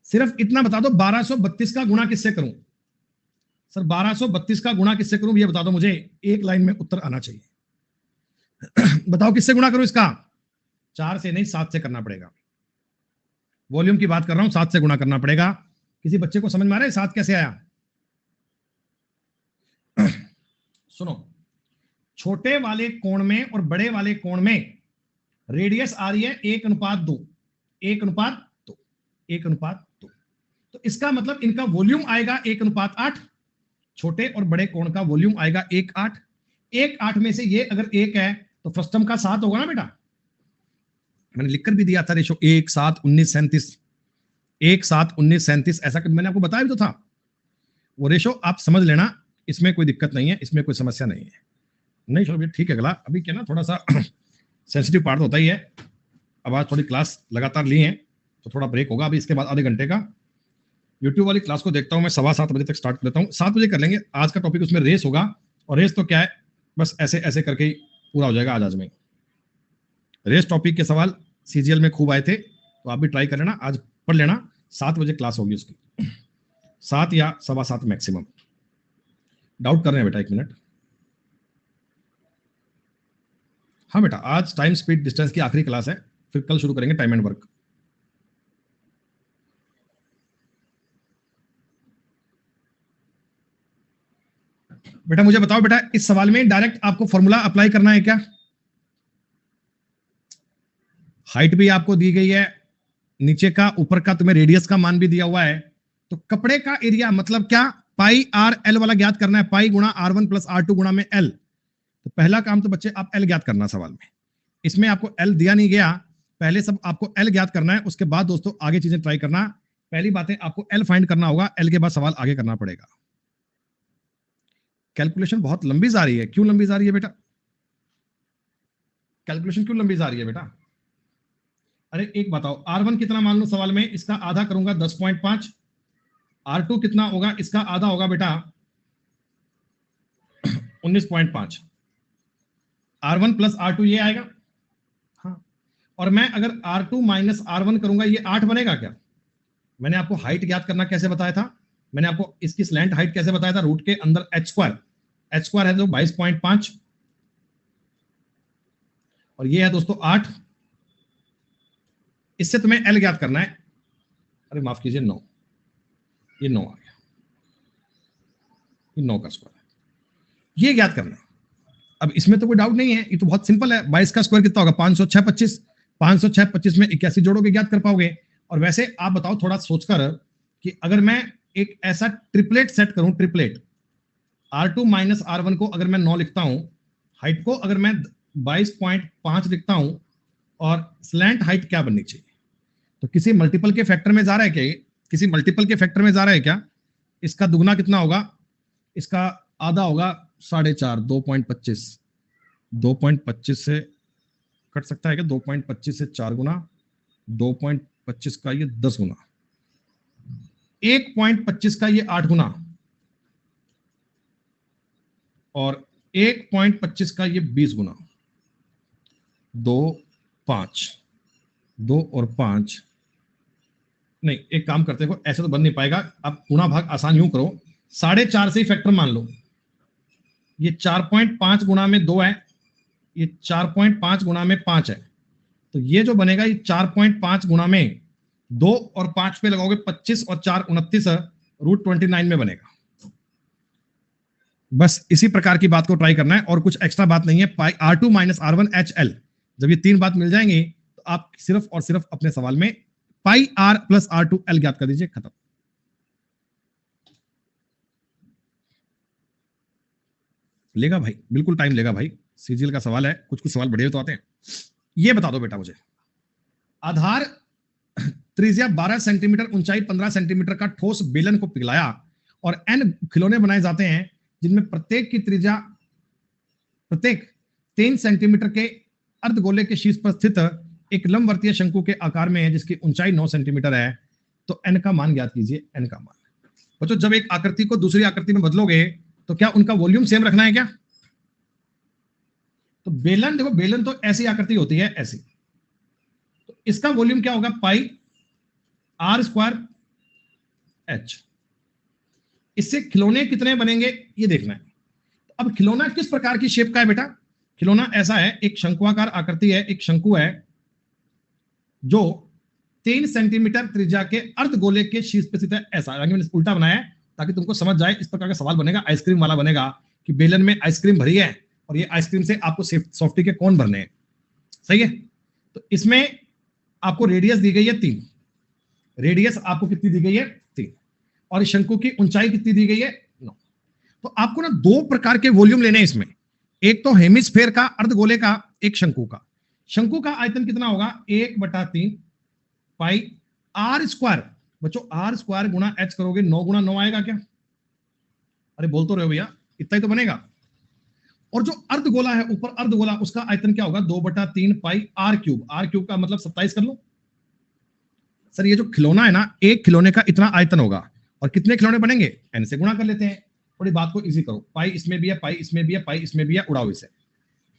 सिर्फ इतना बता दो 1232 का गुणा किससे करूं? सर 1232 का गुणा किससे करूं ये बता दो मुझे, एक लाइन में उत्तर आना चाहिए। बताओ किससे गुणा करूं इसका? 4 से नहीं 7 से करना पड़ेगा। वॉल्यूम की बात कर रहा हूं, 7 से गुणा करना पड़ेगा। किसी बच्चे को समझ में आ रहा है 7 कैसे आया? सुनो, छोटे वाले कोण में और बड़े वाले कोण में रेडियस आ रही है 1:2, 1:2, 1:2। तो इसका मतलब इनका वॉल्यूम आएगा 1:8। छोटे और बड़े कोण का वॉल्यूम आएगा 1:8। 1:8 में से ये अगर 1 है तो फ्रस्टम का 7 होगा ना बेटा। मैंने लिखकर भी दिया था रेशो 1, 7, 19, 37, 1, 7, 19, 37, ऐसा मैंने आपको बताया भी तो था। वो रेशो आप समझ लेना, इसमें कोई दिक्कत नहीं है, इसमें कोई समस्या नहीं है। नहीं चलो ठीक है। अगला अभी क्या ना थोड़ा सा सेंसिटिव पार्ट होता ही है। अब आज थोड़ी क्लास लगातार ली है तो थोड़ा ब्रेक होगा अभी, इसके बाद आधे घंटे का। यूट्यूब वाली क्लास को देखता हूँ मैं 7:15 बजे तक स्टार्ट कर देता हूँ, 7 बजे कर लेंगे। आज का टॉपिक उसमें रेस होगा, और रेस तो क्या है, बस ऐसे ऐसे करके ही पूरा हो जाएगा आज में। रेस टॉपिक के सवाल सीजीएल में खूब आए थे, तो आप भी ट्राई कर लेना, आज पढ़ लेना। 7 बजे क्लास होगी उसकी, 7 या 7:15 मैक्सिमम। डाउट कर रहे हैं बेटा? 1 मिनट। हाँ बेटा, आज टाइम स्पीड डिस्टेंस की आखिरी क्लास है, फिर कल शुरू करेंगे टाइम एंड वर्क। बेटा मुझे बताओ बेटा, इस सवाल में डायरेक्ट आपको फॉर्मूला अप्लाई करना है क्या? हाइट भी आपको दी गई है, नीचे का ऊपर का तुम्हें रेडियस का मान भी दिया हुआ है। तो कपड़े का एरिया मतलब क्या? पाई आर एल वाला ज्ञात करना है, पाई गुणा R1 प्लस R2 गुणा में एल। तो पहला काम तो बच्चे आप एल ज्ञात करना सवाल में, इसमें आपको एल दिया नहीं गया, पहले सब आपको एल ज्ञात करना है, उसके बाद दोस्तों आगे चीजें ट्राई करना। पहली बात है आपको एल फाइंड करना होगा, एल के बाद सवाल आगे करना पड़ेगा। कैलकुलेशन बहुत लंबी जा रही है, क्यों लंबी जा रही है बेटा? कैलकुलेशन क्यों लंबी जा रही है बेटा? अरे एक बताओ, R1 कितना मान लो सवाल में, इसका आधा करूंगा 10.5। R2 कितना होगा, इसका आधा होगा बेटा 19.5। R1 प्लस R2 ये आएगा। हाँ, और मैं अगर R2 माइनस R1 करूंगा, ये 8 बनेगा क्या? मैंने आपको हाइट ज्ञात करना कैसे बताया था? मैंने आपको इसकी स्लैंट हाइट कैसे बताया था, रूट के अंदर एच स्क्वायर है जो 22.5 और ये है दोस्तों 8। इससे तुम्हें एल ज्ञात करना है, अरे माफ कीजिए 9, ये 9 आ गया, ये 9 का स्क्वायर है, ये ज्ञात करना है। अब इसमें तो कोई डाउट नहीं है, ये तो बहुत सिंपल है। 22 का स्क्वायर कितना होगा, 506 25, 506 25 में 81 जोड़ोगे ज्ञात कर पाओगे। और वैसे आप बताओ थोड़ा सोचकर कि अगर मैं एक ऐसा ट्रिपलेट सेट करूं, ट्रिपलेट R2 माइनस R1 को अगर मैं 9 लिखता हूं, हाइट को अगर मैं 22.5 लिखता हूं, और स्लैंट हाइट क्या बननी चाहिए, तो किसी मल्टीपल के फैक्टर में जा रहा है क्या, किसी मल्टीपल के फैक्टर में जा रहा है क्या? इसका दुगना कितना होगा, इसका आधा होगा 4.5, 2.25, 2.25 से कट सकता है क्या, 2.25 से 4 गुना, 2.25 का ये 10 गुना, 1.25 का ये 8 गुना, और 1.25 का ये 20 गुना, 2 5, 2 और 5 नहीं, एक काम करते हो, ऐसे तो बन नहीं पाएगा। अब गुणा भाग आसान यूं करो, 4.5 से ही फैक्टर मान लो, ये 4.5 गुना में 2 है, ये 4.5 गुना में 5 है, तो ये जो बनेगा ये 4.5 गुना में 2 और 5 पे लगाओगे 25 और 4 29, रूट 29 में बनेगा। बस इसी प्रकार की बात को ट्राई करना है और कुछ एक्स्ट्रा बात नहीं है। पाई R2 माइनस R1 HL, जब ये तीन बात मिल जाएंगी तो आप सिर्फ और सिर्फ अपने सवाल में पाई R प्लस R2L ज्ञात कर दीजिए, खत्म। लेगा भाई, बिल्कुल टाइम लेगा भाई, सीजीएल का सवाल है, कुछ कुछ सवाल बड़े तो आते हैं। ये बता दो बेटा मुझे, आधार त्रिज्या 12 सेंटीमीटर, ऊंचाई 15 सेंटीमीटर का ठोस बेलन को पिघलाया और n खिलौने बनाए जाते हैं जिनमें प्रत्येक की त्रिज्या प्रत्येक 3 सेंटीमीटर के अर्धगोले के शीर्ष पर स्थित एक लंबवर्तीय शंकु के आकार में है जिसकी ऊंचाई 9 सेंटीमीटर है, तो n का मान ज्ञात कीजिए। n का मान बच्चों, जब एक आकृति को दूसरी आकृति में बदलोगे तो क्या उनका वॉल्यूम सेम रखना है क्या? तो बेलन, देखो बेलन तो ऐसी आकृति होती है, ऐसी, तो इसका वॉल्यूम क्या होगा, पाई R स्क्वायर H। इससे खिलौने कितने बनेंगे ये देखना है। अब खिलौना किस प्रकार की शेप का है बेटा? खिलौना ऐसा है, एक शंकुआकार आकृति है, एक शंकु है जो 3 सेंटीमीटर त्रिज्या के अर्धगोले के शीर्ष पर स्थित है, ऐसा। यानी मैंने उल्टा बनाया है ताकि तुमको समझ जाए। इस प्रकार का सवाल बनेगा, आइसक्रीम वाला बनेगा कि बेलन में आइसक्रीम भरी है और ये आइसक्रीम से आपको सॉफ्टी के कौन भरने हैं, सही है। तो इसमें आपको रेडियस दी गई है 3, रेडियस आपको कितनी दी गई है 3, और शंकु की ऊंचाई कितनी दी गई है 9। तो आपको ना 2 प्रकार के वॉल्यूम लेने हैं इसमें, एक तो हेमिस्फेयर का, अर्धगोले का, एक शंकु का। शंकु का आयतन कितना होगा, 1/3 पाई R स्क्वायर। बच्चों R स्क्वायर गुना H करोगे, 9 गुना 9 आएगा क्या? अरे बोल तो रहे हो भैया, इतना ही तो बनेगा। और जो अर्धगोला है ऊपर, अर्धगोला, उसका आयतन क्या होगा, 2/3 पाई R क्यूब। R क्यूब का मतलब 27 कर लो। सर ये जो खिलौना है ना, एक खिलौने का इतना आयतन होगा, और कितने खिलौने बनेंगे, n से गुणा कर लेते हैं। थोड़ी बात को इजी करो, पाई इसमें भी है, पाई इसमें भी है, पाई इसमें भी है, उड़ाओ इसे।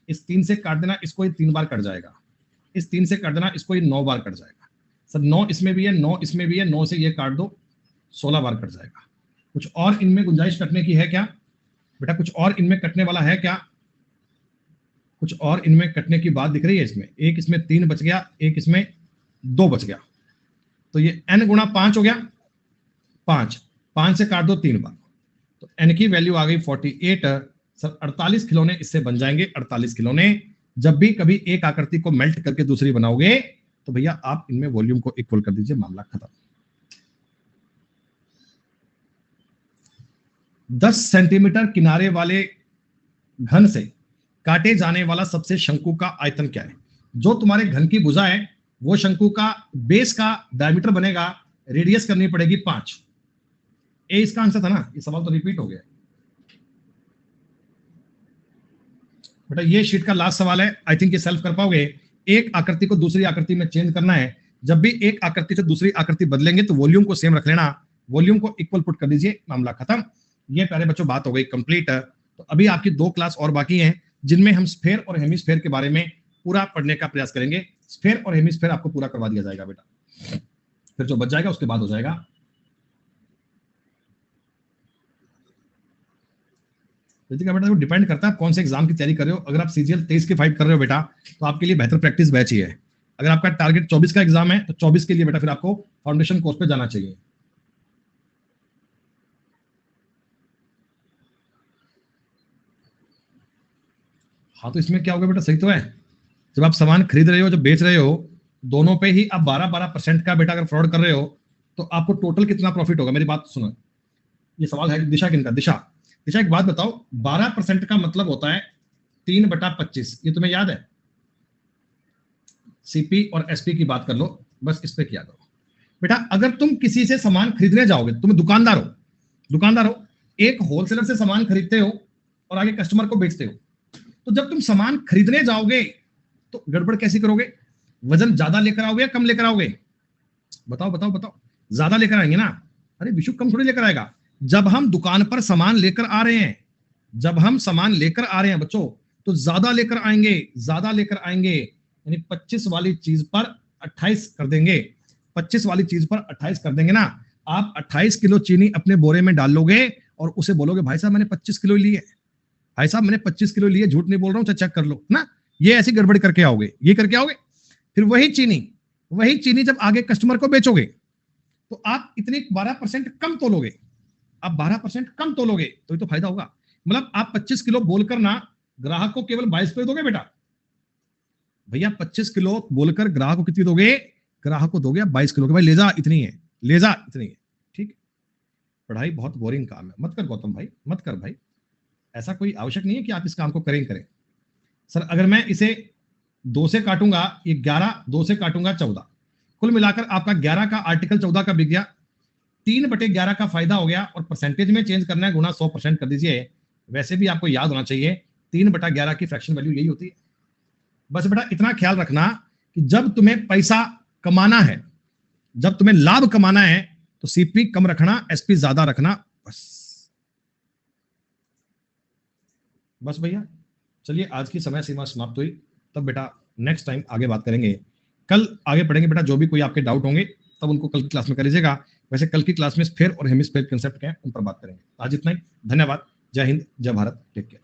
इस 3 से काट देना, इसको ये 3 बार कट जाएगा। इस 3 से काट देना, इसको ये 9 बार कट जाएगा। सर 9 इसमें भी है, 9 इसमें भी है, 9 से ये काट दो, 16 बार कट जाएगा। कुछ और इनमें गुंजाइश कटने की है क्या बेटा? कुछ और इनमें कटने वाला है क्या? कुछ और इनमें कटने की बात दिख रही है इसमें? एक इसमें 3 बच गया, एक इसमें 2 बच गया, तो ये n गुणा 5 हो गया, 5 से काट दो 3 बार, तो n की वैल्यू आ गई 48। सर 48 खिलौने इससे बन जाएंगे। 48 खिलौने। जब भी कभी एक आकृति को मेल्ट करके दूसरी बनाओगे तो भैया आप इनमें वॉल्यूम को इक्वल कर दीजिए, मामला खत्म। 10 सेंटीमीटर किनारे वाले घन से काटे जाने वाला सबसे शंकु का आयतन क्या है? जो तुम्हारे घन की भुजा है वो शंकु का बेस का डायमीटर बनेगा, रेडियस करनी पड़ेगी 5। ए इसका आंसर था ना, ये सवाल तो रिपीट हो गया बेटा। ये शीट का लास्ट सवाल है, आई थिंक ये सेल्फ कर पाओगे। एक आकृति को दूसरी आकृति में चेंज करना है, जब भी एक आकृति से दूसरी आकृति बदलेंगे तो वॉल्यूम को सेम रख लेना, वॉल्यूम को इक्वल पुट कर दीजिए, मामला खत्म। ये प्यारे बच्चों बात हो गई कंप्लीट। तो अभी आपकी 2 क्लास और बाकी हैं जिनमें हम स्फेयर और हेमिस्फेयर के बारे में पूरा पढ़ने का प्रयास करेंगे। स्फेयर और हेमिस्फेयर आपको पूरा करवा दिया जाएगा बेटा, फिर जो बच जाएगा उसके बाद हो जाएगा ऋतिका बेटा वो डिपेंड करता है कौन से एग्जाम की तैयारी कर रहे हो। अगर आप सीजीएल 23 की फाइट कर रहे हो बेटा, तो आपके लिए बेहतर प्रैक्टिस बैच ही है। अगर आपका टारगेट 24 का एग्जाम है तो 24 के लिए बेटा फिर आपको फाउंडेशन कोर्स पे जाना चाहिए। हाँ तो इसमें क्या होगा बेटा, सही तो है। जब आप सामान खरीद रहे हो, जब बेच रहे हो, दोनों पे ही आप 12-12% का बेटा अगर फ्रॉड कर रहे हो तो आपको टोटल कितना प्रॉफिट होगा? मेरी बात सुनो, ये सवाल है दिशा किनका? दिशा, दिशा एक बात बताओ, 12% का मतलब होता है 3/25। ये तुम्हें याद है? सीपी और एसपी की बात कर लो, बस इस पे किया करो बेटा। अगर तुम किसी से सामान खरीदने जाओगे, तुम दुकानदार हो, दुकानदार हो, एक होलसेलर से सामान खरीदते हो और आगे कस्टमर को बेचते हो, तो जब तुम सामान खरीदने जाओगे तो गड़बड़ कैसी करोगे? वजन ज्यादा लेकर आओगे या कम लेकर आओगे? बताओ बताओ बताओ। ज्यादा लेकर आएंगे ना? अरे विशु कम थोड़ी लेकर आएगा। जब हम दुकान पर सामान लेकर आ रहे हैं, जब हम सामान लेकर आ रहे हैं बच्चों, तो ज्यादा लेकर आएंगे, ज्यादा लेकर आएंगे। यानी 25 वाली चीज पर 28 कर देंगे, 25 वाली चीज पर 28 कर देंगे ना। आप 28 किलो चीनी अपने बोरे में डाल लोगे और उसे बोलोगे भाई साहब मैंने 25 किलो ली है, भाई साहब मैंने 25 किलो लिए, झूठ नहीं बोल रहा हूं, चेक कर लो ना। ये ऐसी गड़बड़ी करके आओगे, ये करके आओगे। फिर वही चीनी जब आगे कस्टमर को बेचोगे तो आप इतने 12% कम तोलोगे, आप 12% कम तोलोगे तो ये तो फायदा होगा। मतलब आप 25 किलो बोलकर ना ग्राहक को केवल 22 किलो दोगे बेटा। भैया 25 किलो बोलकर ग्राहक को कितनी दोगे? ग्राहक को दोगे 22 किलो के, भाई ले जा इतनी है, ले जा इतनी है। ठीक है, पढ़ाई बहुत बोरिंग काम है, मत कर गौतम भाई, मत कर भाई। ऐसा कोई आवश्यक नहीं है कि आप इस काम को करें। सर अगर मैं इसे 2 से काटूंगा, ये 11, 2 से काटूंगा 14, कुल मिलाकर आपका 11 का आर्टिकल 14 का बिक गया, 3/11 का फायदा हो गया। और परसेंटेज में चेंज करना है, गुना 100% कर दीजिए। वैसे भी आपको याद होना चाहिए 3/11 की फ्रैक्शन वैल्यू यही होती है। बस बेटा इतना ख्याल रखना कि जब तुम्हें पैसा कमाना है, जब तुम्हें लाभ कमाना है, तो सीपी कम रखना, एसपी ज्यादा रखना, बस भैया। चलिए आज की समय सीमा समाप्त हुई, तब बेटा नेक्स्ट टाइम आगे बात करेंगे। कल आगे पढ़ेंगे बेटा, जो भी कोई आपके डाउट होंगे तब उनको कल की क्लास में कर लीजिएगा। वैसे कल की क्लास में स्फीयर और हेमिस्फीयर कंसेप्ट क्या है उन पर बात करेंगे। आज इतना ही, धन्यवाद, जय हिंद, जय भारत, टेक केयर।